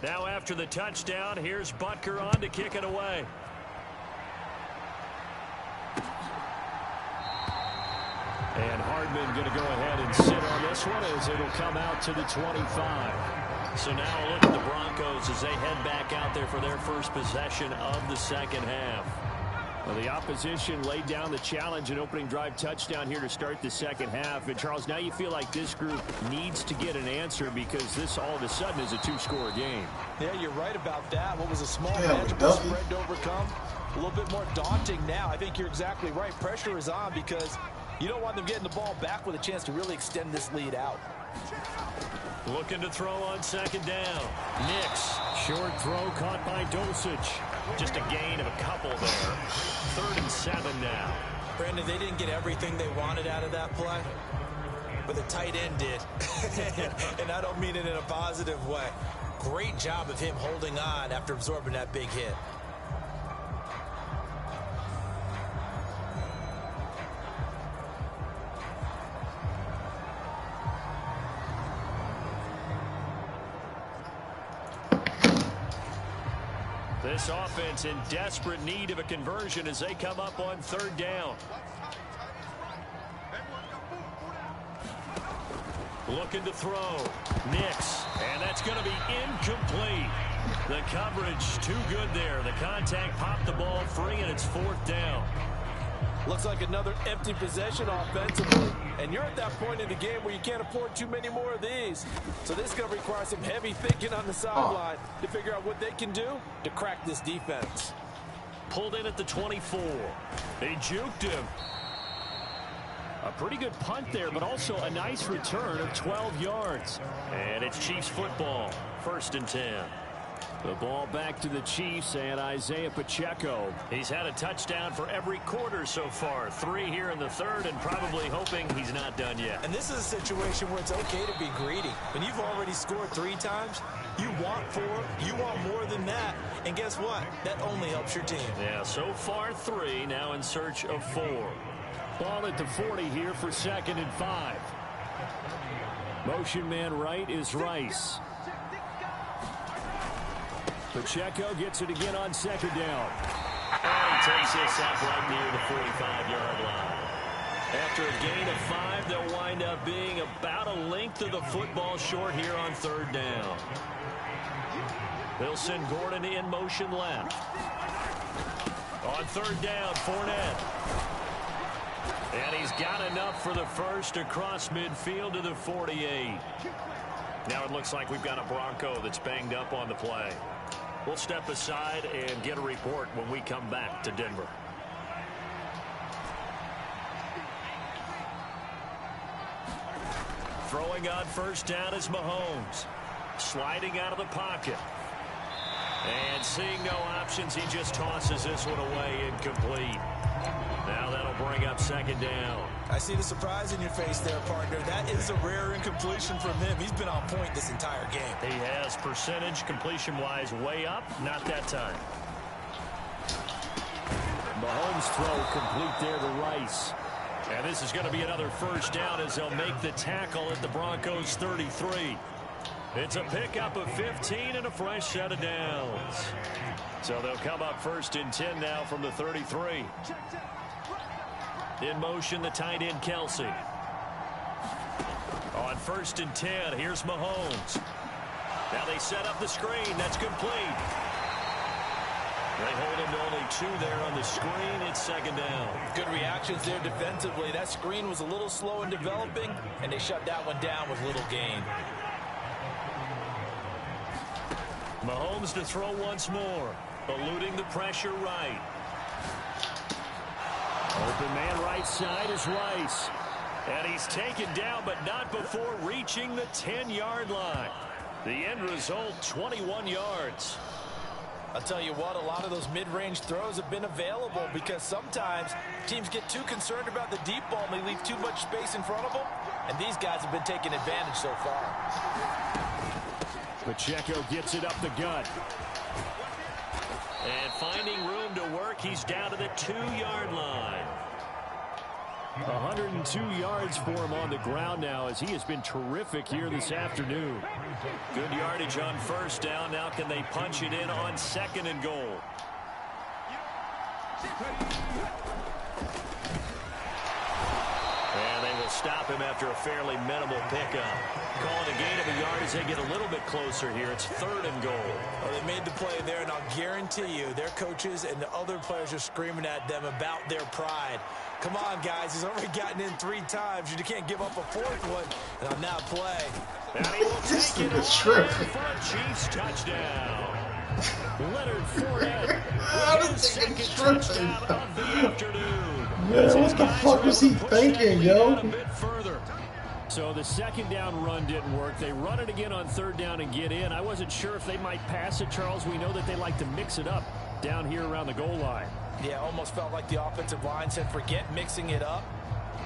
Now after the touchdown, here's Butker on to kick it away. And Hardman going to go ahead and sit on this one as it'll come out to the 25. So now a look at the Broncos as they head back out there for their first possession of the second half. Well, the opposition laid down the challenge, an opening drive touchdown here to start the second half. And, Charles, now you feel like this group needs to get an answer because this all of a sudden is a 2-score game. Yeah, you're right about that. What was a small manageable spread to overcome? A little bit more daunting now. I think you're exactly right. Pressure is on because you don't want them getting the ball back with a chance to really extend this lead out. Looking to throw on second down. Nix. Short throw caught by Dulcich. Just a gain of a couple there. 3rd and 7 now. Brandon, they didn't get everything they wanted out of that play, but the tight end did. And I don't mean it in a positive way. Great job of him holding on after absorbing that big hit. This offense in desperate need of a conversion as they come up on 3rd down. Looking to throw. Nix. And that's going to be incomplete. The coverage too good there. The contact popped the ball free, and it's 4th down. Looks like another empty possession offensively. And you're at that point in the game where you can't afford too many more of these. So this is going to require some heavy thinking on the sideline to figure out what they can do to crack this defense. Pulled in at the 24. They juked him. A pretty good punt there, but also a nice return of 12 yards. And it's Chiefs football. 1st and 10. The ball back to the Chiefs and Isaiah Pacheco. He's had a touchdown for every quarter so far. 3 here in the 3rd and probably hoping he's not done yet. And this is a situation where it's okay to be greedy. When you've already scored 3 times, you want 4, you want more than that. And guess what? That only helps your team. Yeah, so far 3, now in search of 4. Ball at the 40 here for 2nd and 5. Motion man right is Rice. Pacheco gets it again on 2nd down. And he takes this up right near the 45-yard line. After a gain of 5, they'll wind up being about a length of the football short here on 3rd down. They'll send Gordon in motion left. On 3rd down, Fournette. And he's got enough for the first across midfield to the 48. Now it looks like we've got a Bronco that's banged up on the play. We'll step aside and get a report when we come back to Denver. Throwing on 1st down is Mahomes. Sliding out of the pocket. And seeing no options, he just tosses this one away incomplete. Now that'll bring up 2nd down. I see the surprise in your face there, partner. That is a rare incompletion from him. He's been on point this entire game. He has percentage completion-wise way up. Not that time. Mahomes throw complete there to Rice. And this is going to be another 1st down as they'll make the tackle at the Broncos 33. It's a pickup of 15 and a fresh set of downs. So they'll come up 1st and 10 now from the 33. In motion, the tight end, Kelsey. On 1st and 10. Here's Mahomes. Now they set up the screen. That's complete. They hold him to only 2 there on the screen. It's 2nd down. Good reactions there defensively. That screen was a little slow in developing, and they shut that one down with little gain. Mahomes to throw once more. Eluding the pressure right. Open man right side is Rice. And he's taken down, but not before reaching the 10-yard line. The end result, 21 yards. I'll tell you what, a lot of those mid-range throws have been available because sometimes teams get too concerned about the deep ball and they leave too much space in front of them. And these guys have been taking advantage so far. Pacheco gets it up the gut. And finding room to work, he's down to the 2-yard line. 102 yards for him on the ground now as he has been terrific here this afternoon. Good yardage on 1st down. Now can they punch it in on 2nd and goal? And they will stop him after a fairly minimal pickup. Calling a gain of a yard as they get a little bit closer here. It's 3rd and goal. Well, they made the play there, and I'll guarantee you their coaches and the other players are screaming at them about their pride. Come on, guys. He's already gotten in 3 times. You can't give up a 4th one. And on that play. And he will take it on for a Chiefs touchdown. Leonard Fournette. His 2nd touchdown of the afternoon. Man, what the fuck was he thinking, yo? A bit further. So the 2nd down run didn't work. They run it again on 3rd down and get in. I wasn't sure if they might pass it, Charles. We know that they like to mix it up down here around the goal line. Yeah, almost felt like the offensive line said, forget mixing it up.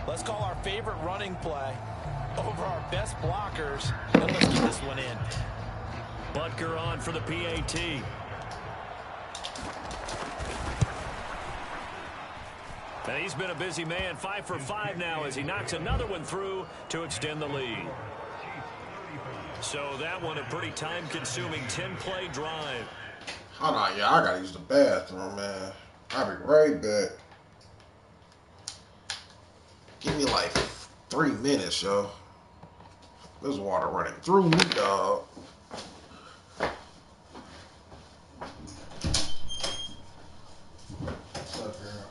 Let's call our favorite running play over our best blockers, and let's get this one in. Butker on for the PAT. And he's been a busy man, 5 for 5 now as he knocks another one through to extend the lead. So that one a pretty time-consuming 10-play drive. Hold on, yeah, I gotta use the bathroom, man. I'll be right back. Give me like 3 minutes, yo. There's water running through me, dog. What's up, girl?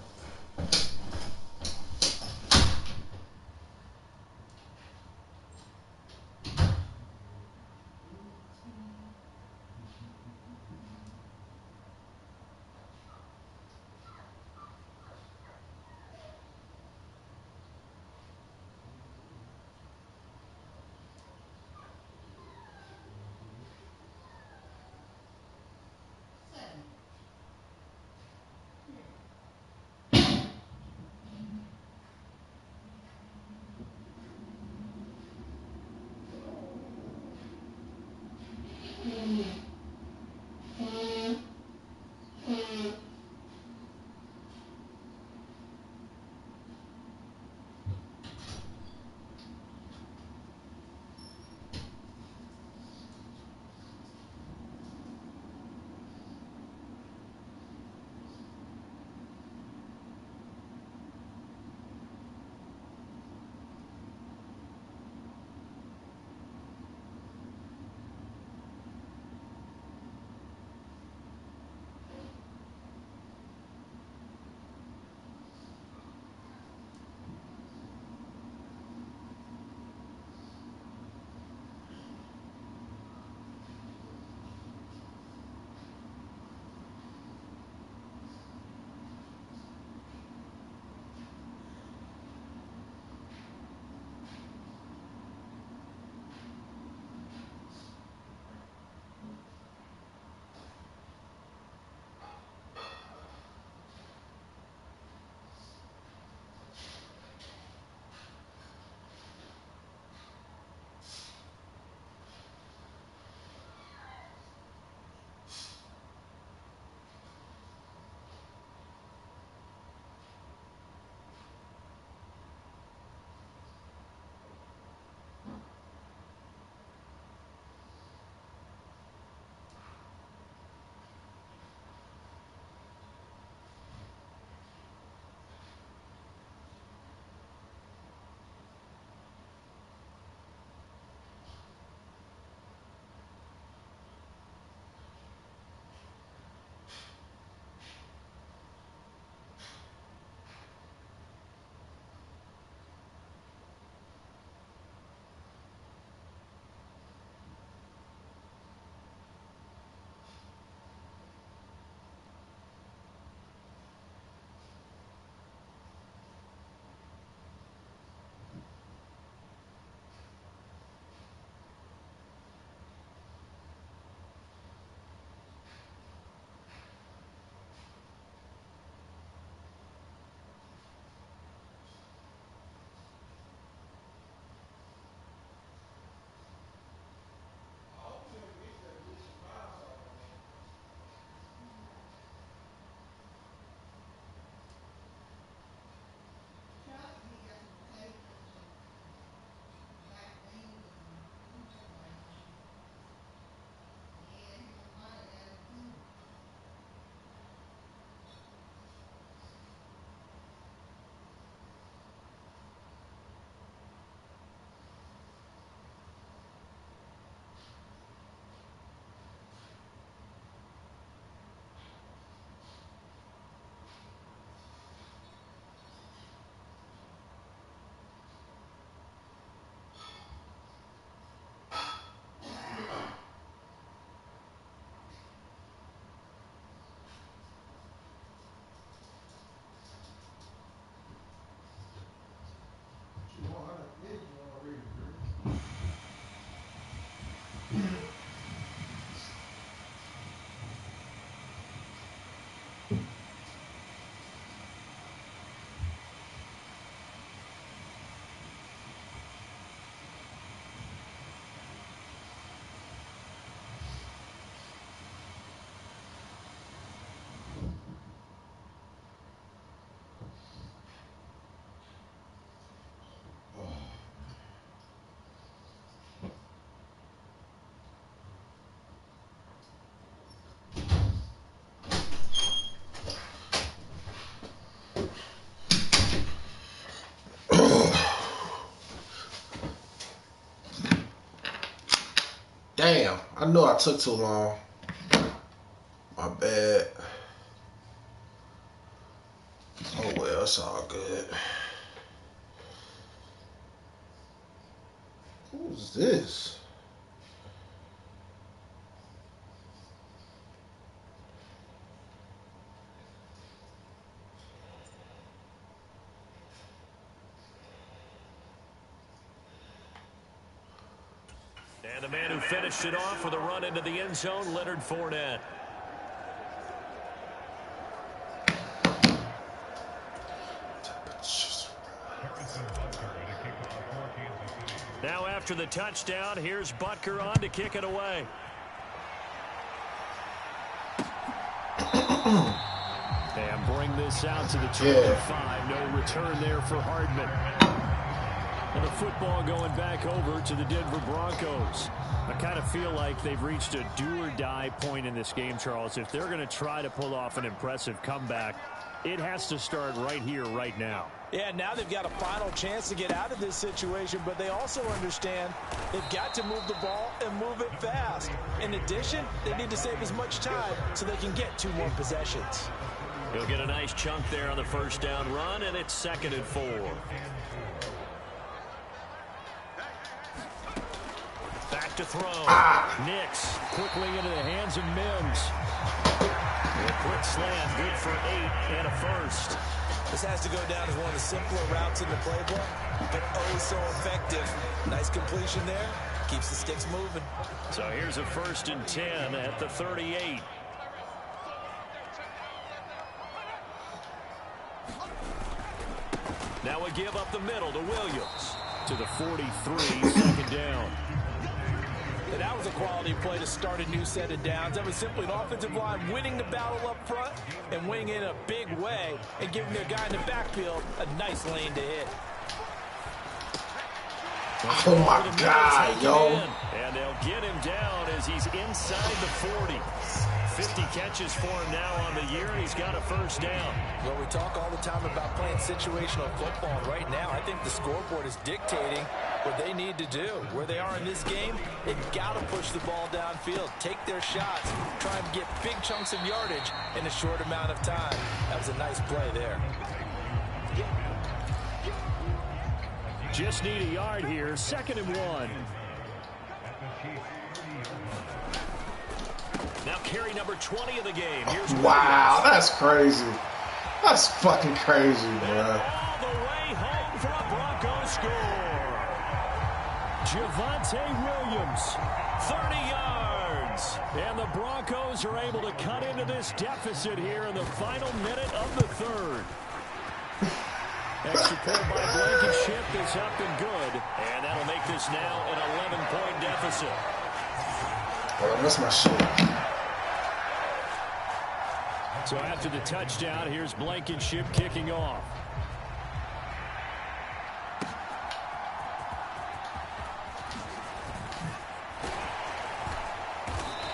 Damn, I know I took too long. My bad. Oh well, it's all good. Who's this? And the man who finished it off with a run into the end zone, Leonard Fournette. Now after the touchdown, here's Butker on to kick it away. And bring this out to the 25. No return there for Hardman. And the football going back over to the Denver Broncos. I kind of feel like they've reached a do-or-die point in this game, Charles. If they're going to try to pull off an impressive comeback, it has to start right here, right now. Yeah, now they've got a final chance to get out of this situation, but they also understand they've got to move the ball and move it fast. In addition, they need to save as much time so they can get 2 more possessions. He'll get a nice chunk there on the first down run, and it's 2nd and 4. Back to throw. Nix quickly into the hands of Mims. A quick slam, good for 8 and a first. This has to go down as one of the simpler routes in the playbook, but oh so effective. Nice completion there. Keeps the sticks moving. So here's a 1st and 10 at the 38. Now a give up the middle to Williams. To the 43, 2nd down. And that was a quality play to start a new set of downs. That was simply an offensive line winning the battle up front and winning it in a big way and giving their guy in the backfield a nice lane to hit. Oh my God, yo. And they'll get him down as he's inside the 40. 50 catches for him now on the year, and he's got a 1st down. Well, we talk all the time about playing situational football. Right now, I think the scoreboard is dictating what they need to do. Where they are in this game, they've got to push the ball downfield, take their shots, try and get big chunks of yardage in a short amount of time. That was a nice play there. Just need a yard here, 2nd and 1. Now carry number 20 of the game. Here's wow, that's crazy. That's fucking crazy, bro. All the way home for a Broncos score. Javonte Williams, 30 yards. And the Broncos are able to cut into this deficit here in the final minute of the 3rd. Extra point by Blankenship is up and good. And that'll make this now an 11-point deficit. Well, that's my shit. So after the touchdown, here's Blankenship kicking off.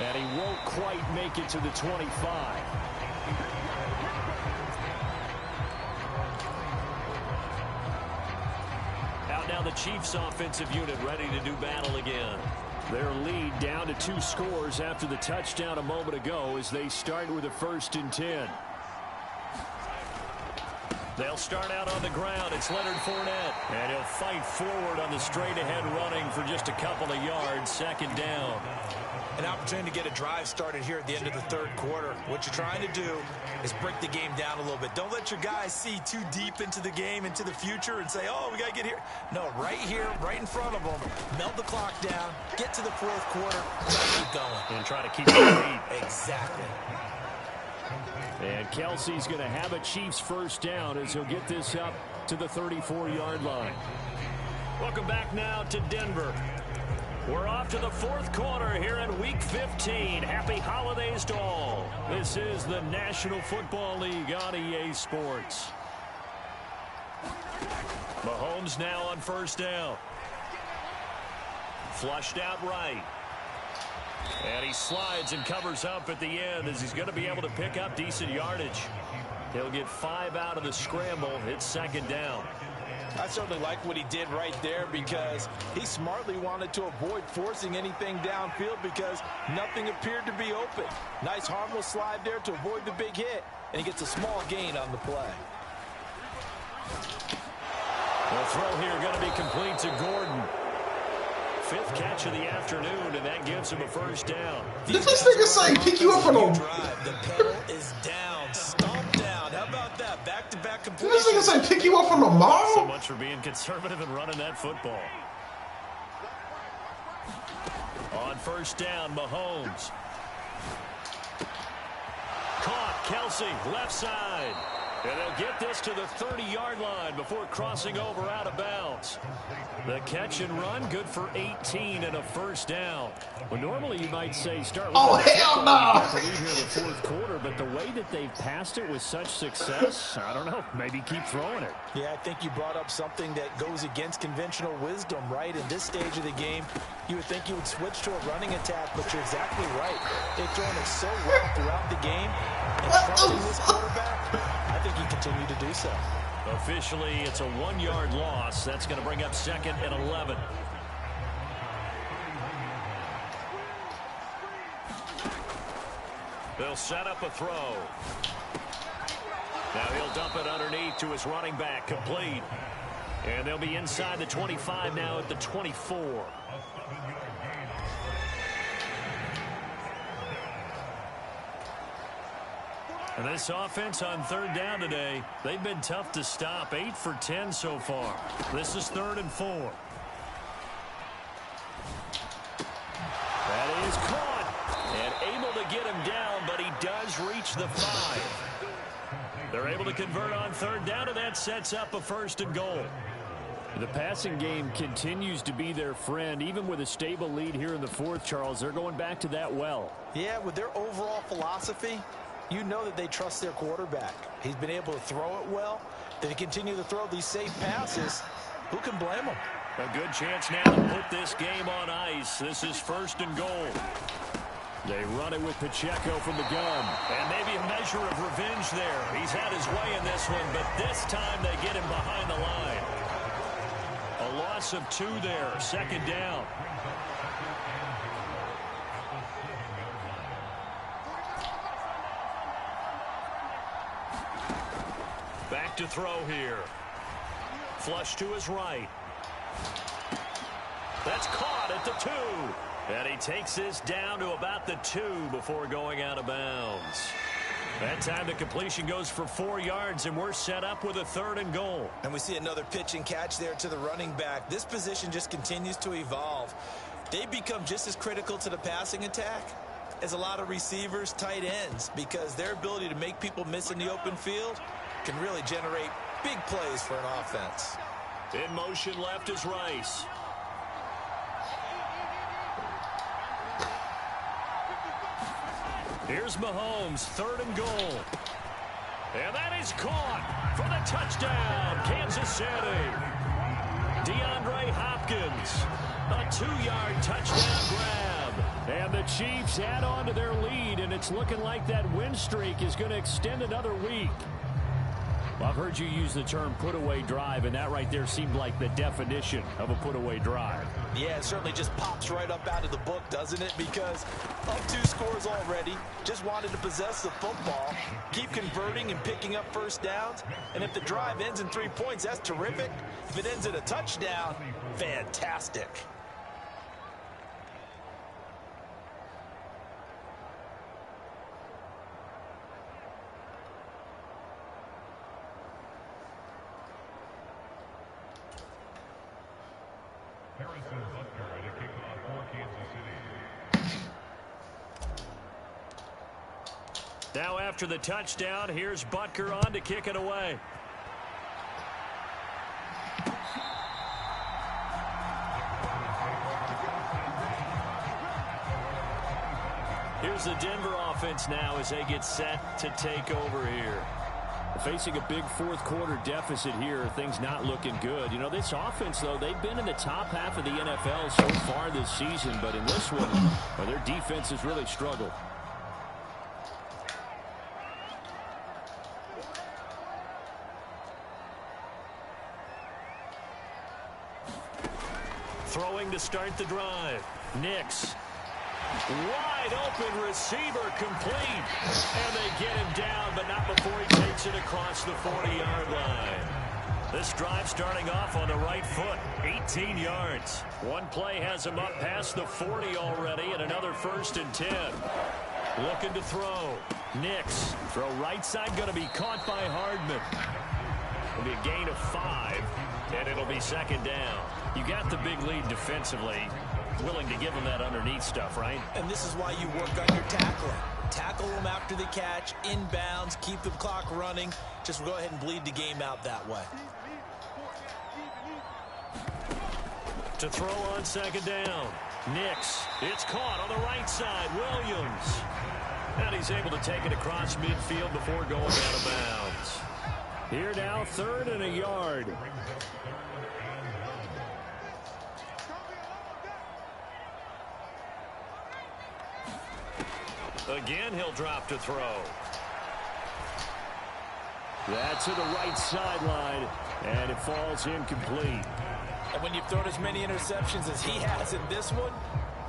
And he won't quite make it to the 25. Out now the Chiefs offensive unit ready to do battle again. Their lead down to 2 scores after the touchdown a moment ago as they start with a 1st and 10. They'll start out on the ground. It's Leonard Fournette. And he'll fight forward on the straight-ahead running for just a couple of yards. 2nd down. An opportunity to get a drive started here at the end of the 3rd quarter. What you're trying to do is break the game down a little bit. Don't let your guys see too deep into the game, into the future, and say, oh, we got to get here. No, right here, right in front of them, melt the clock down, get to the 4th quarter, keep going. And try to keep the lead. Exactly. And Kelsey's going to have a Chiefs 1st down as he'll get this up to the 34-yard line. Welcome back now to Denver. We're off to the 4th quarter here in Week 15. Happy holidays to all. This is the National Football League on EA Sports. Mahomes now on 1st down. Flushed out right. And he slides and covers up at the end as he's going to be able to pick up decent yardage. He'll get 5 out of the scramble. It's 2nd down. I certainly like what he did right there because he smartly wanted to avoid forcing anything downfield because nothing appeared to be open. Nice harmless slide there to avoid the big hit, and he gets a small gain on the play. The throw here going to be complete to Gordon. 5th catch of the afternoon, and that gives him a first down. Did this nigga say pick you up on a... The pedal is down, stomp down. How about that? Back-to-back completion. Did this nigga say pick you up on the mall? So much for being conservative and running that football. On first down, Mahomes. Caught, Kelsey, left side. And they'll get this to the 30-yard line before crossing over out of bounds. The catch and run, good for 18 and a first down. Well, normally you might say start with hell no! Here in the fourth quarter, but the way that they've passed it with such success, I don't know, maybe keep throwing it. Yeah, I think you brought up something that goes against conventional wisdom, right? In this stage of the game, you would think you would switch to a running attack, but you're exactly right. They've thrown it so well throughout the game, and trusting this quarterback, I think you continue to do so. Officially, it's a 1-yard loss. That's going to bring up 2nd and 11. They'll set up a throw. Now he'll dump it underneath to his running back, complete. And they'll be inside the 25 now at the 24. And this offense on 3rd down today, they've been tough to stop. 8 for 10 so far. This is 3rd and 4. That is caught. And able to get him down, but he does reach the 5. They're able to convert on 3rd down, and that sets up a 1st and goal. The passing game continues to be their friend. Even with a stable lead here in the 4th, Charles, they're going back to that well. Yeah, with their overall philosophy, you know that they trust their quarterback. He's been able to throw it well. They continue to throw these safe passes. Who can blame them? A good chance now to put this game on ice. This is 1st and goal. They run it with Pacheco from the gun. And maybe a measure of revenge there. He's had his way in this one, but this time they get him behind the line. A loss of 2 there. 2nd down. Back to throw here. Flush to his right. That's caught at the 2. And he takes this down to about the 2 before going out of bounds. That time the completion goes for 4 yards, and we're set up with a 3rd and goal. And we see another pitch and catch there to the running back. This position just continues to evolve. They become just as critical to the passing attack as a lot of receivers, tight ends, because their ability to make people miss in the open field can really generate big plays for an offense. In motion left is Rice. Here's Mahomes, 3rd and goal. And that is caught for the touchdown, Kansas City. DeAndre Hopkins, a 2-yard touchdown grab. And the Chiefs add on to their lead, and it's looking like that win streak is going to extend another week. Well, I've heard you use the term put-away drive, and that right there seemed like the definition of a put-away drive. Yeah, it certainly just pops right up out of the book, doesn't it? Because up 2 scores already, just wanted to possess the football, keep converting and picking up first downs. And if the drive ends in 3 points, that's terrific. If it ends in a touchdown, fantastic. Now after the touchdown, here's Butker on to kick it away. Here's the Denver offense now as they get set to take over here. Facing a big 4th quarter deficit here, things not looking good. You know, this offense, though, they've been in the top half of the NFL so far this season, but in this one, well, their defense has really struggled. to start the drive. Nix. Wide open receiver complete. And they get him down, but not before he takes it across the 40-yard line. This drive starting off on the right foot. 18 yards. One play has him up past the 40 already, and another 1st and 10. Looking to throw. Nix. Throw right side going to be caught by Hardman. It'll be a gain of 5, and it'll be 2nd down. You got the big lead defensively. Willing to give them that underneath stuff, right? And this is why you work on your tackling. Tackle them after the catch, inbounds, keep the clock running. Just go ahead and bleed the game out that way. To throw on 2nd down. Nix. It's caught on the right side. Williams. And he's able to take it across midfield before going out of bounds. Here now, 3rd and a yard. Again, he'll drop to throw. That's to the right sideline, and it falls incomplete. And when you've thrown as many interceptions as he has in this one,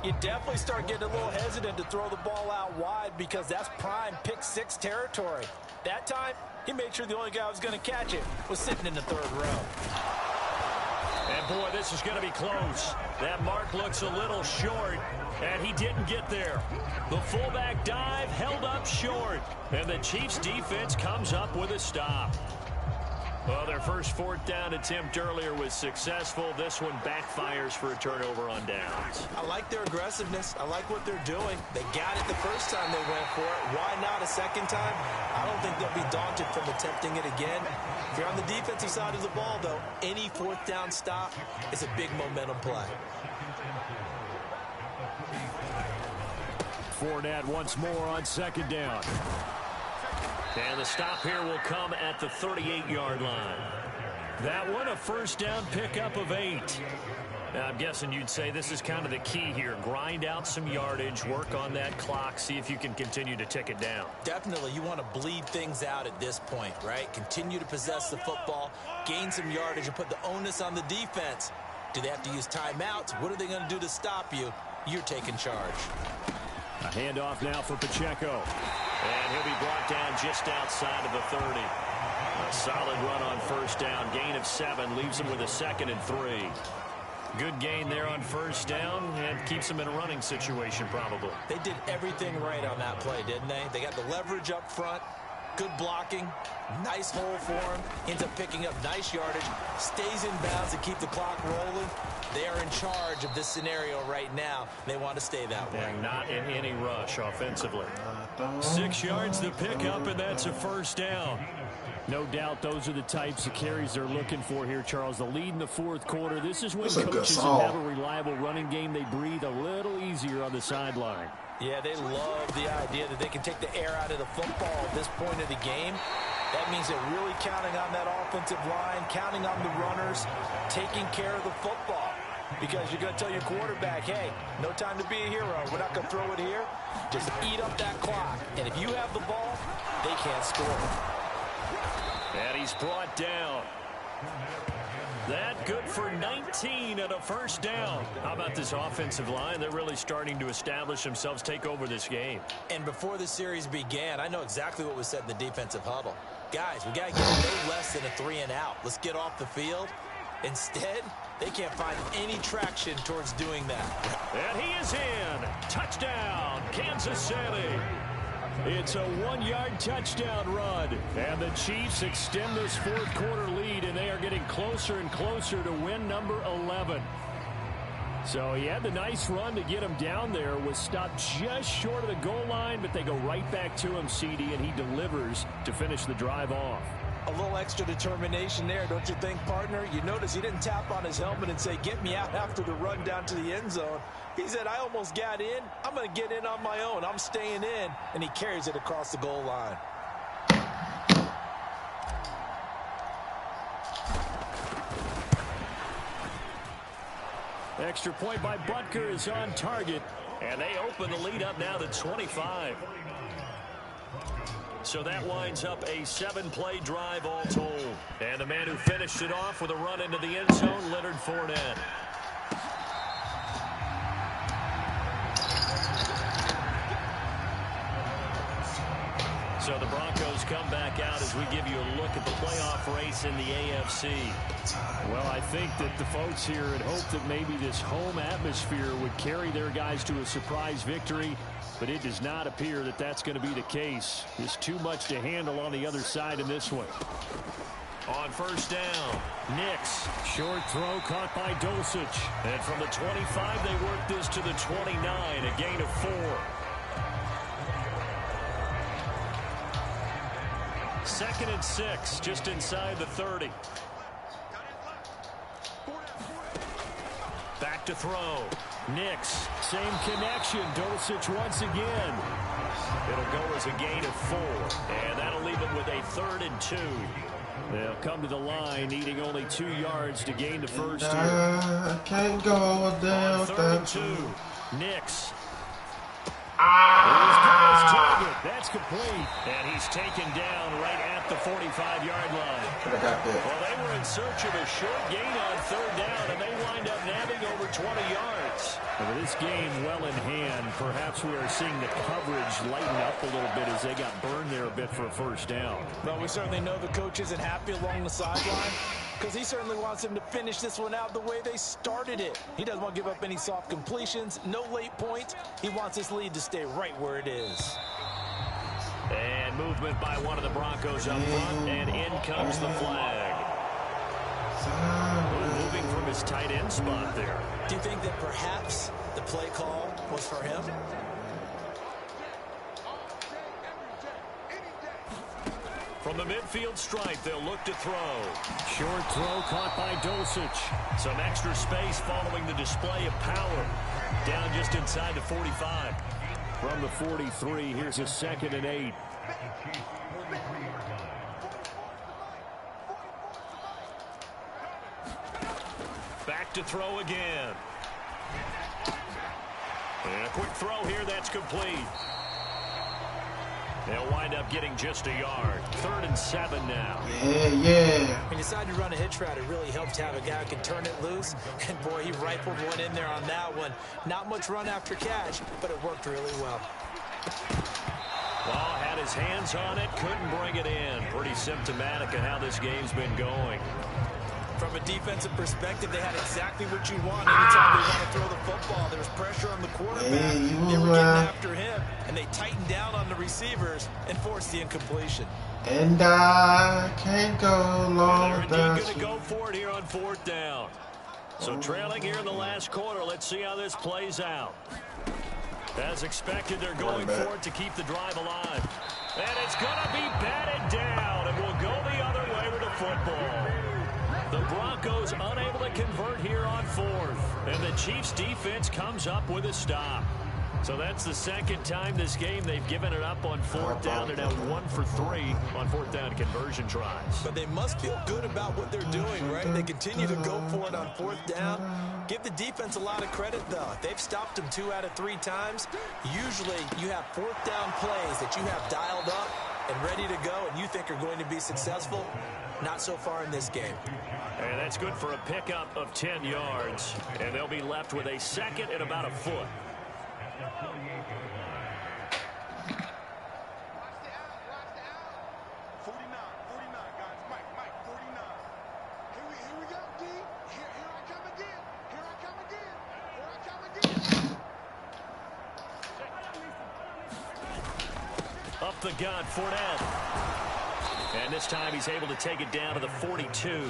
you definitely start getting a little hesitant to throw the ball out wide because that's prime pick 6 territory. That time, he made sure the only guy who was going to catch it was sitting in the 3rd row. And boy, this is going to be close. That mark looks a little short, and he didn't get there. The fullback dive held up short, and the Chiefs defense comes up with a stop. Well, their first 4th down attempt earlier was successful. This one backfires for a turnover on downs. I like their aggressiveness. I like what they're doing. They got it the first time they went for it. Why not a 2nd time? I don't think they'll be daunted from attempting it again. If you're on the defensive side of the ball, though, any 4th down stop is a big momentum play. Fournette once more on 2nd down. And the stop here will come at the 38-yard line. That one, a 1st down pickup of 8. Now, I'm guessing you'd say this is kind of the key here. Grind out some yardage, work on that clock, see if you can continue to tick it down. Definitely, you want to bleed things out at this point, right? Continue to possess the football, gain some yardage, and put the onus on the defense. Do they have to use timeouts? What are they going to do to stop you? You're taking charge. A handoff now for Pacheco. And he'll be brought down just outside of the 30. A solid run on 1st down. Gain of 7 leaves him with a 2nd and 3. Good gain there on 1st down and keeps him in a running situation probably. They did everything right on that play, didn't they? They got the leverage up front. Good blocking. Nice hole for him. Ends up picking up nice yardage. Stays in bounds to keep the clock rolling. They are in charge of this scenario right now. They want to stay that way. And not in any rush offensively. 6 yards to pick up, and that's a 1st down. No doubt those are the types of carries they're looking for here, Charles. The lead in the 4th quarter. This is when coaches that have a reliable running game, they breathe a little easier on the sideline. Yeah, they love the idea that they can take the air out of the football at this point of the game. That means they're really counting on that offensive line, counting on the runners, taking care of the football. Because you're going to tell your quarterback, hey, no time to be a hero. We're not going to throw it here. Just eat up that clock. And if you have the ball, they can't score. And he's brought down. That good for 19 and a 1st down. How about this offensive line? They're really starting to establish themselves, take over this game. And before the series began, I know exactly what was said in the defensive huddle. Guys, we got to get no less than a 3 and out. Let's get off the field. Instead, they can't find any traction towards doing that. And he is in. Touchdown, Kansas City. It's a 1-yard touchdown run. And the Chiefs extend this 4th quarter lead, and they are getting closer and closer to win number 11. So he had the nice run to get him down there, was stopped just short of the goal line, but they go right back to him, CD, and he delivers to finish the drive off. A little extra determination there, don't you think, partner? You notice he didn't tap on his helmet and say, get me out after the run down to the end zone. He said, I almost got in. I'm going to get in on my own. I'm staying in. And he carries it across the goal line. Extra point by Butker is on target. And they open the lead up now to 25. So that winds up a 7-play drive all told. And the man who finished it off with a run into the end zone, Leonard Fournette. So the Broncos come back out as we give you a look at the playoff race in the AFC. Well, I think that the folks here had hoped that maybe this home atmosphere would carry their guys to a surprise victory, but it does not appear that that's going to be the case. There's too much to handle on the other side in this one. On first down, Nix. Short throw caught by Dulcich. And from the 25, they work this to the 29, a gain of 4. Second and 6, just inside the 30. Back to throw. Nix, same connection. Dulcich once again. It'll go as a gain of 4, and that'll leave them with a 3rd and 2. They'll come to the line, needing only 2 yards to gain the first here. I can't go down. 3rd and 2. Nix. He's got his target. That's complete. And he's taken down right at the 45-yard line. Well, they were in search of a short gain on 3rd down, and they wind up nabbing over 20 yards. Well, this game well in hand. Perhaps we are seeing the coverage lighten up a little bit as they got burned there a bit for a first down. Well, we certainly know the coach isn't happy along the sideline, because he certainly wants them to finish this one out the way they started it. He doesn't want to give up any soft completions, no late points. He wants this lead to stay right where it is. And movement by one of the Broncos up front, and in comes the flag. Moving from his tight end spot there. Do you think that perhaps the play call was for him? From the midfield stripe, they'll look to throw. Short throw caught by Dulcich. Some extra space following the display of power. Down just inside the 45. From the 43, here's a 2nd and 8. Back to throw again. And a quick throw here, that's complete. They'll wind up getting just a yard. 3rd and 7 now. Yeah. When you decide to run a hitch route, it really helps to have a guy who can turn it loose. And, boy, he rifled one in there on that one. Not much run after catch, but it worked really well. Ball had his hands on it, couldn't bring it in. Pretty symptomatic of how this game's been going. From a defensive perspective, they had exactly what you want. Anytime they want to throw the football, there's pressure on the quarterback. They were getting after him, and they tightened down on the receivers and forced the incompletion. And I can't go long. They're indeed going to go for it here on 4th down. So trailing here in the last quarter, let's see how this plays out. As expected, they're going for it to keep the drive alive. And it's going to be batted down, and we'll go the other way with the football. The Broncos unable to convert here on 4th. And the Chiefs defense comes up with a stop. So that's the 2nd time this game they've given it up on 4th down. They're now 1 for 3 on 4th down conversion tries. But they must feel good about what they're doing, right? They continue to go for it on 4th down. Give the defense a lot of credit, though. They've stopped them 2 out of 3 times. Usually you have 4th down plays that you have dialed up and ready to go and you think are going to be successful. Not so far in this game. And that's good for a pickup of 10 yards. And they'll be left with a 2nd and about a foot. Up the gut, Fournette. And this time he's able to take it down to the 42.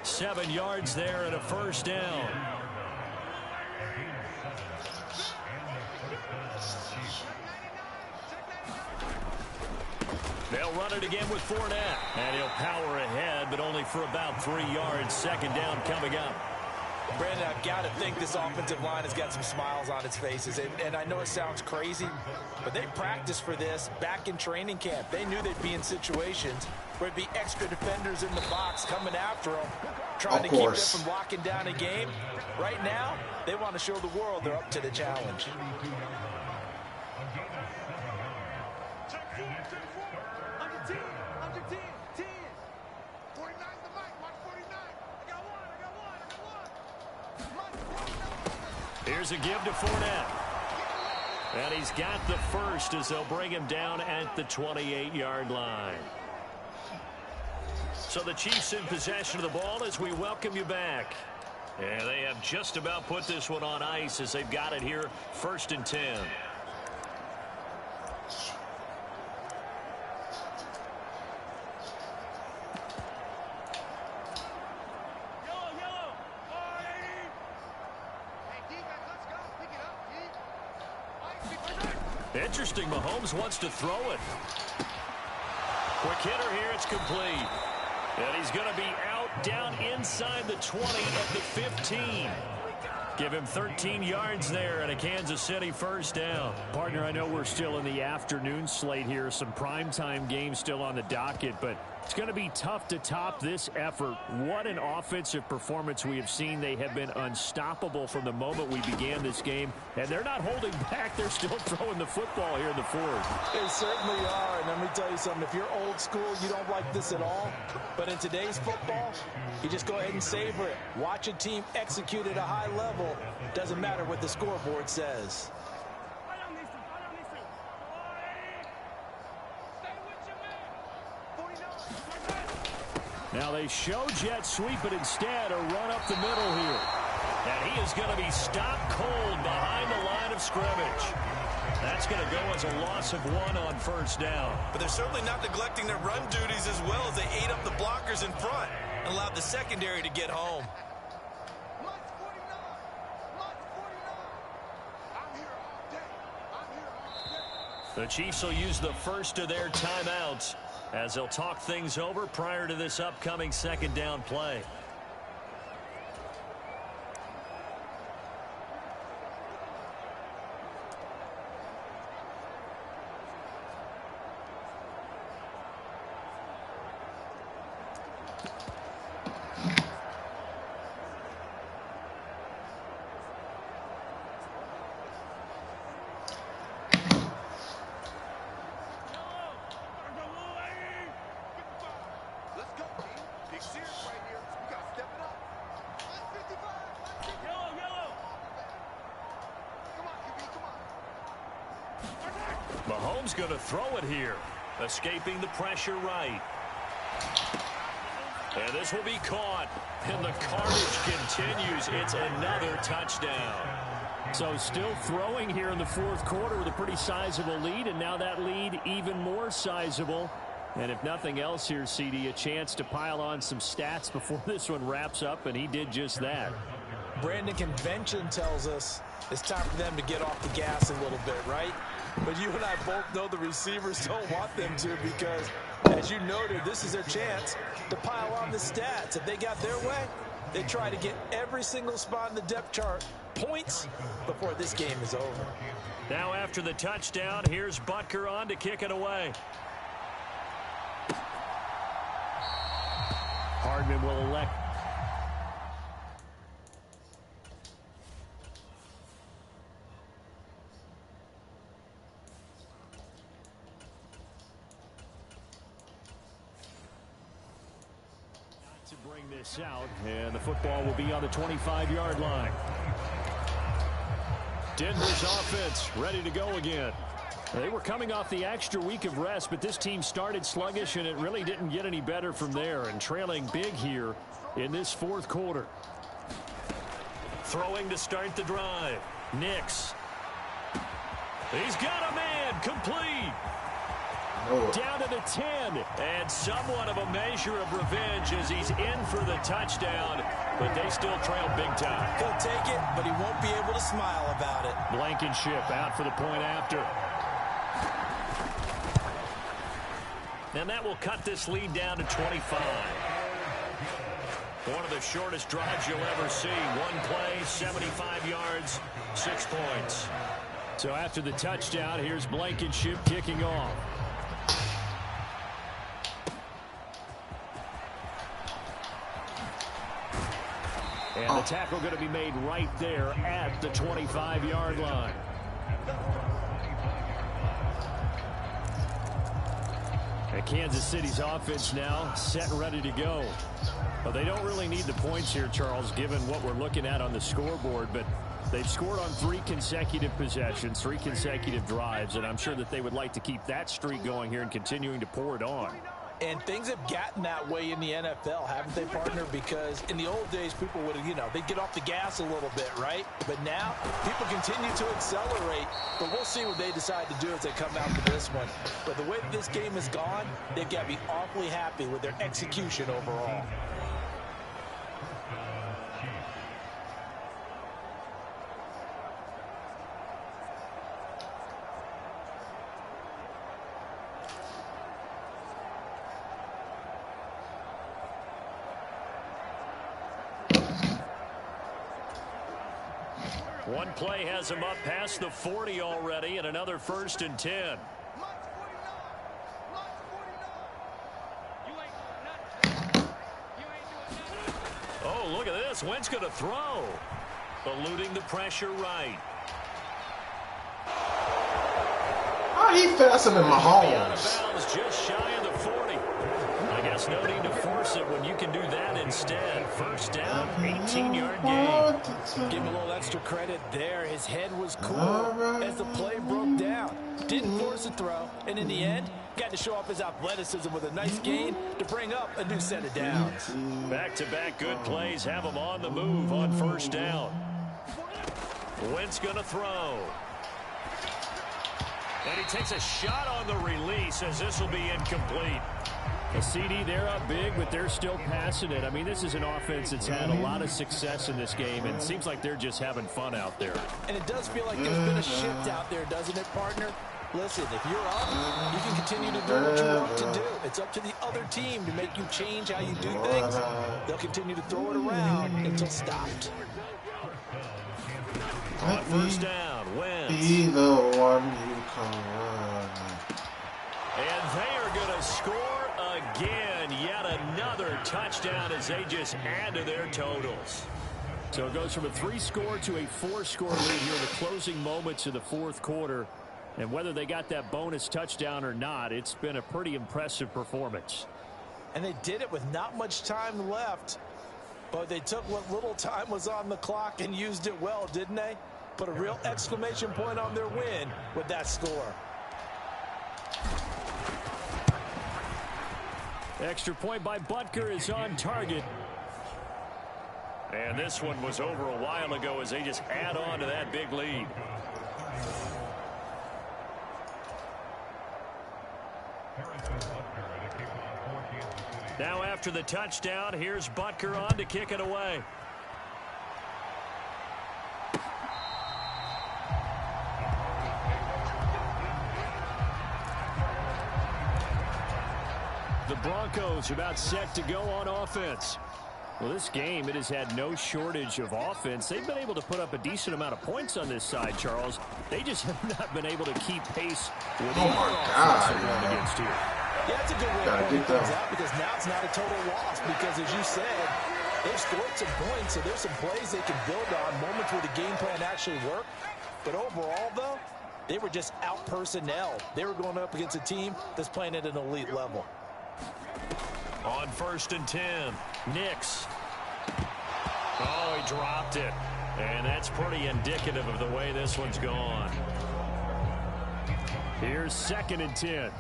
7 yards there and a first down. They'll run it again with Fournette. And he'll power ahead, but only for about 3 yards. 2nd down coming up. Brandon, I've got to think this offensive line has got some smiles on its faces. And I know it sounds crazy, but they practiced for this back in training camp. They knew they'd be in situations where it'd be extra defenders in the box coming after them, trying to keep them from locking down a game. Right now, they want to show the world they're up to the challenge. Here's a give to Fournette. And he's got the first as they'll bring him down at the 28-yard line. So the Chiefs in possession of the ball as we welcome you back. And they have just about put this one on ice as they've got it here, 1st and 10. Interesting, Mahomes wants to throw it. Quick hitter here, it's complete. And he's going to be out down inside the 20 at the 15. Give him 13 yards there and a Kansas City first down. Partner, I know we're still in the afternoon slate here. Some primetime games still on the docket, but it's going to be tough to top this effort. What an offensive performance we have seen. They have been unstoppable from the moment we began this game, and they're not holding back. They're still throwing the football here in the fourth. They certainly are, and let me tell you something. If you're old school, you don't like this at all. But in today's football, you just go ahead and savor it. Watch a team execute at a high level. Doesn't matter what the scoreboard says. Now they show jet sweep, but instead a run up the middle here. And he is going to be stopped cold behind the line of scrimmage. That's going to go as a loss of 1 on first down. But they're certainly not neglecting their run duties as well as they ate up the blockers in front and allowed the secondary to get home. The Chiefs will use the first of their timeouts as they'll talk things over prior to this upcoming second down play. Mahomes going to throw it here, escaping the pressure right. And this will be caught, and the carnage continues. It's another touchdown. So still throwing here in the fourth quarter with a pretty sizable lead, and now that lead even more sizable. And if nothing else here, CD, a chance to pile on some stats before this one wraps up, and he did just that. Brandon, convention tells us it's time for them to get off the gas a little bit, right? But you and I both know the receivers don't want them to because, as you noted, this is their chance to pile on the stats. If they got their way, they try to get every single spot in the depth chart points before this game is over. Now after the touchdown, here's Butker on to kick it away. Hardman will elect. To bring this out, and the football will be on the 25-yard line. Denver's offense ready to go again. They were coming off the extra week of rest, but this team started sluggish, and it really didn't get any better from there, and trailing big here in this fourth quarter. Throwing to start the drive. Nix. He's got a man, complete. Down to the 10, and somewhat of a measure of revenge as he's in for the touchdown, but they still trail big time. He'll take it, but he won't be able to smile about it. Blankenship out for the point after. And that will cut this lead down to 25. One of the shortest drives you'll ever see. One play, 75 yards, 6 points. So after the touchdown, here's Blankenship kicking off. And the tackle going to be made right there at the 25-yard line. And Kansas City's offense now set and ready to go. Well, they don't really need the points here, Charles, given what we're looking at on the scoreboard, but They've scored on 3 consecutive possessions, 3 consecutive drives, and I'm sure that they would like to keep that streak going here and continuing to pour it on. And things have gotten that way in the NFL, haven't they, partner? Because in the old days, people would, they'd get off the gas a little bit, right? But now, people continue to accelerate. But we'll see what they decide to do as they come out to this one. But the way that this game has gone, they've got to be awfully happy with their execution overall. One play has him up past the 40 already, and another 1st and 10. Oh, look at this. Wentz going to throw. Eluding the pressure right. Oh, he faster than Mahomes. Out of bounds, just shy of the 40. I guess no need to force it when you can do that instead. 1st down, 18-yard gain. Give him a little extra credit there. His head was cool as the play broke down. Didn't force a throw, and in the end, got to show off his athleticism with a nice gain to bring up a new set of downs. Back-to-back good plays have him on the move on 1st down. Wentz going to throw. And he takes a shot on the release as this will be incomplete. A CD, they're up big, but they're still passing it. I mean, this is an offense that's had a lot of success in this game, and it seems like they're just having fun out there. And it does feel like there's been a shift out there, doesn't it, partner? Listen, if you're up, you can continue to do what you want to do. It's up to the other team to make you change how you do things. They'll continue to throw it around until stopped. On 1st down, Wentz. Be the one you can run. And they are going to score again. Yet another touchdown as they just add to their totals. So it goes from a 3-score to a 4-score lead here in the closing moments of the 4th quarter. And whether they got that bonus touchdown or not, it's been a pretty impressive performance. And they did it with not much time left. But they took what little time was on the clock and used it well, didn't they? Put a real exclamation point on their win with that score. Extra point by Butker is on target. And this one was over a while ago as they just add on to that big lead. Now after the touchdown, here's Butker on to kick it away. The Broncos about set to go on offense. Well, this game, it has had no shortage of offense. They've been able to put up a decent amount of points on this side, Charles. They just have not been able to keep pace with the offense they're going against here. Yeah, that's a good way to point things out because now it's not a total loss because, as you said, they've scored some points, so there's some plays they can build on, moments where the game plan actually worked. But overall, though, they were just out-personnel. They were going up against a team that's playing at an elite level. On 1st and 10, Nix. Oh, he dropped it. And that's pretty indicative of the way this one's gone. Here's 2nd and 10.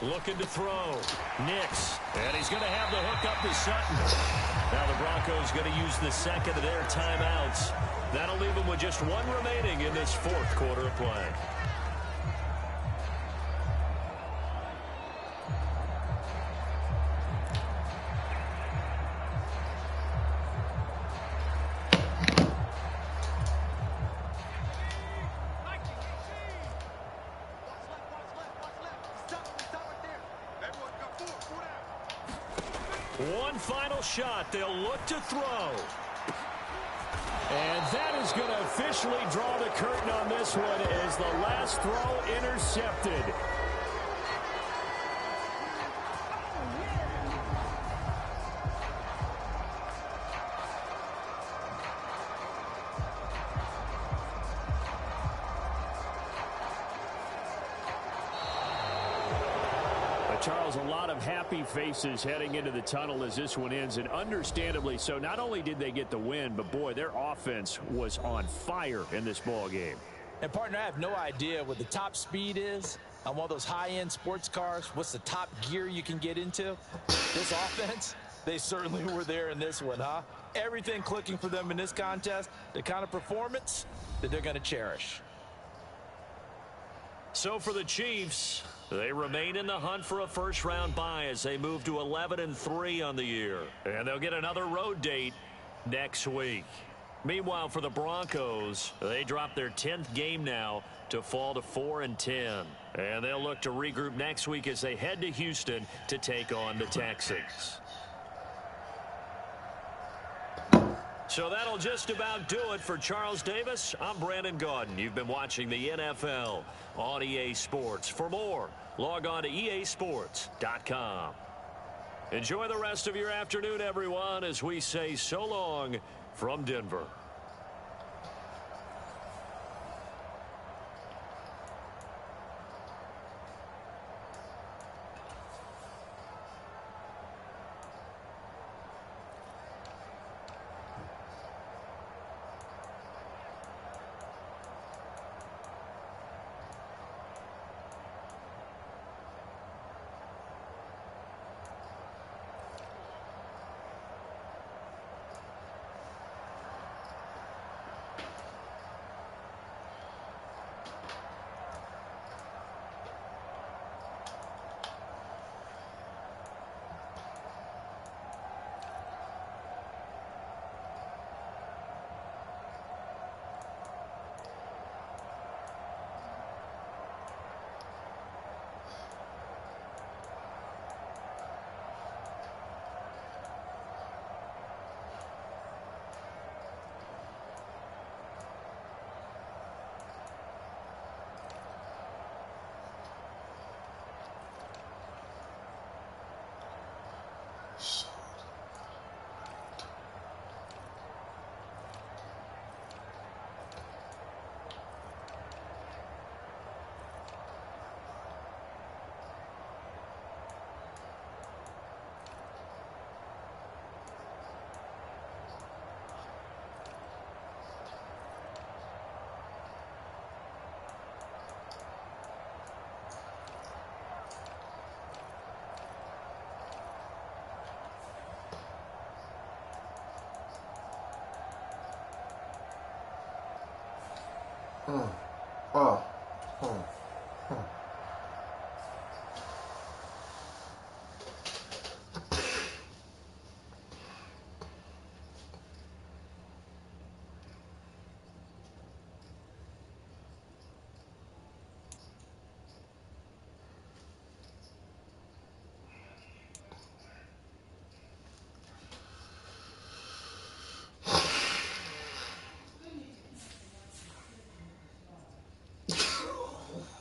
Looking to throw. Nix. And he's going to have the hook up to Sutton. Now the Broncos going to use the 2nd of their timeouts. That'll leave them with just 1 remaining in this 4th quarter of play. One final shot. They'll look to throw. And that is going to officially draw the curtain on this one as the last throw intercepted. A Charles, a lot of happy faces heading into the tunnel as this one ends, and understandably so. Not only did they get the win, but, boy, their offense was on fire in this ball game. And, partner, I have no idea what the top speed is on one of those high-end sports cars. What's the top gear you can get into? This offense, they certainly were there in this one, huh? Everything clicking for them in this contest, the kind of performance that they're going to cherish. So for the Chiefs, they remain in the hunt for a first-round bye as they move to 11-3 on the year. And they'll get another road date next week. Meanwhile, for the Broncos, they drop their 10th game now to fall to 4-10. And they'll look to regroup next week as they head to Houston to take on the Texans. So that'll just about do it for Charles Davis. I'm Brandon Gaudin. You've been watching the NFL on EA Sports. For more, log on to easports.com. Enjoy the rest of your afternoon, everyone, as we say so long from Denver.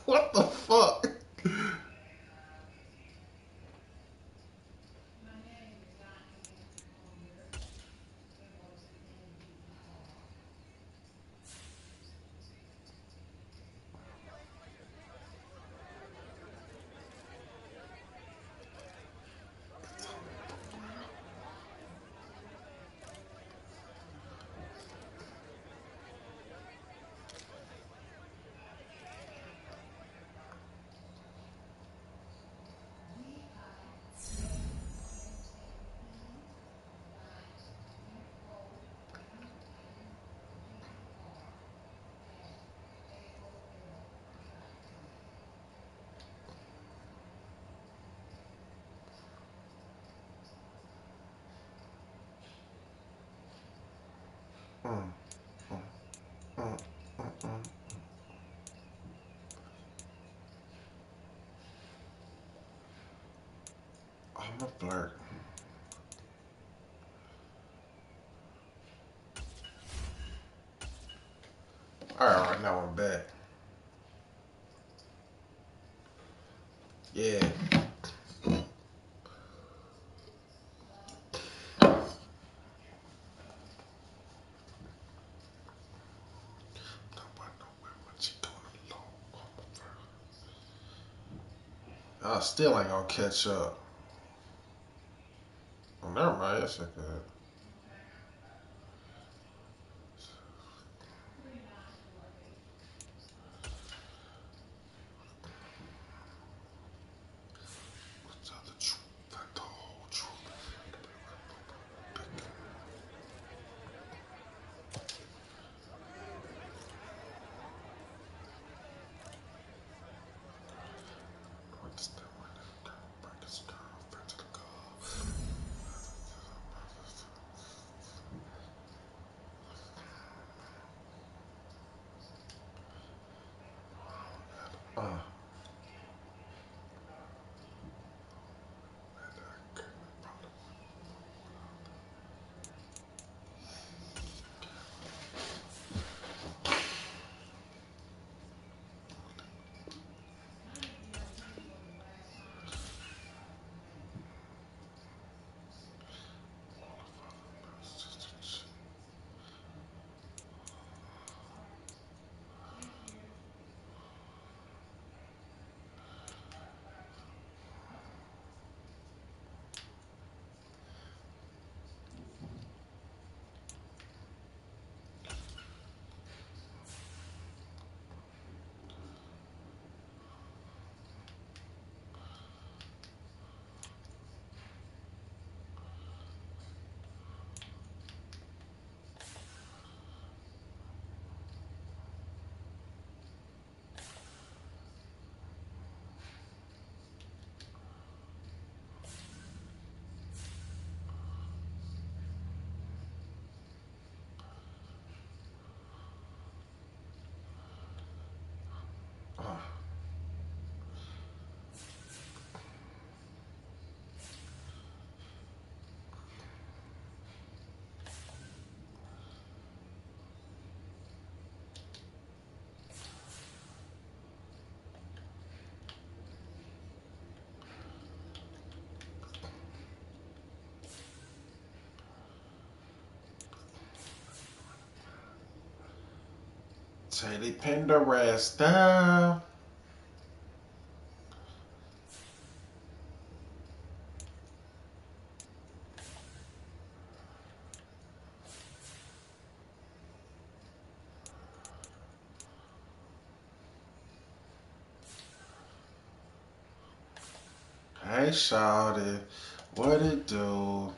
What the fuck? I'm a flirt. Alright, right now I'm back. Yeah. I still ain't gonna catch up. Oh, never mind. Yes, I could. Teddy pinned the rest down. Hey, shawty, what it do?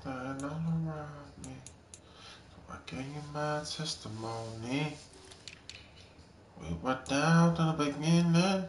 everything all around me. So I gave you my testimony. We were down to the beginning.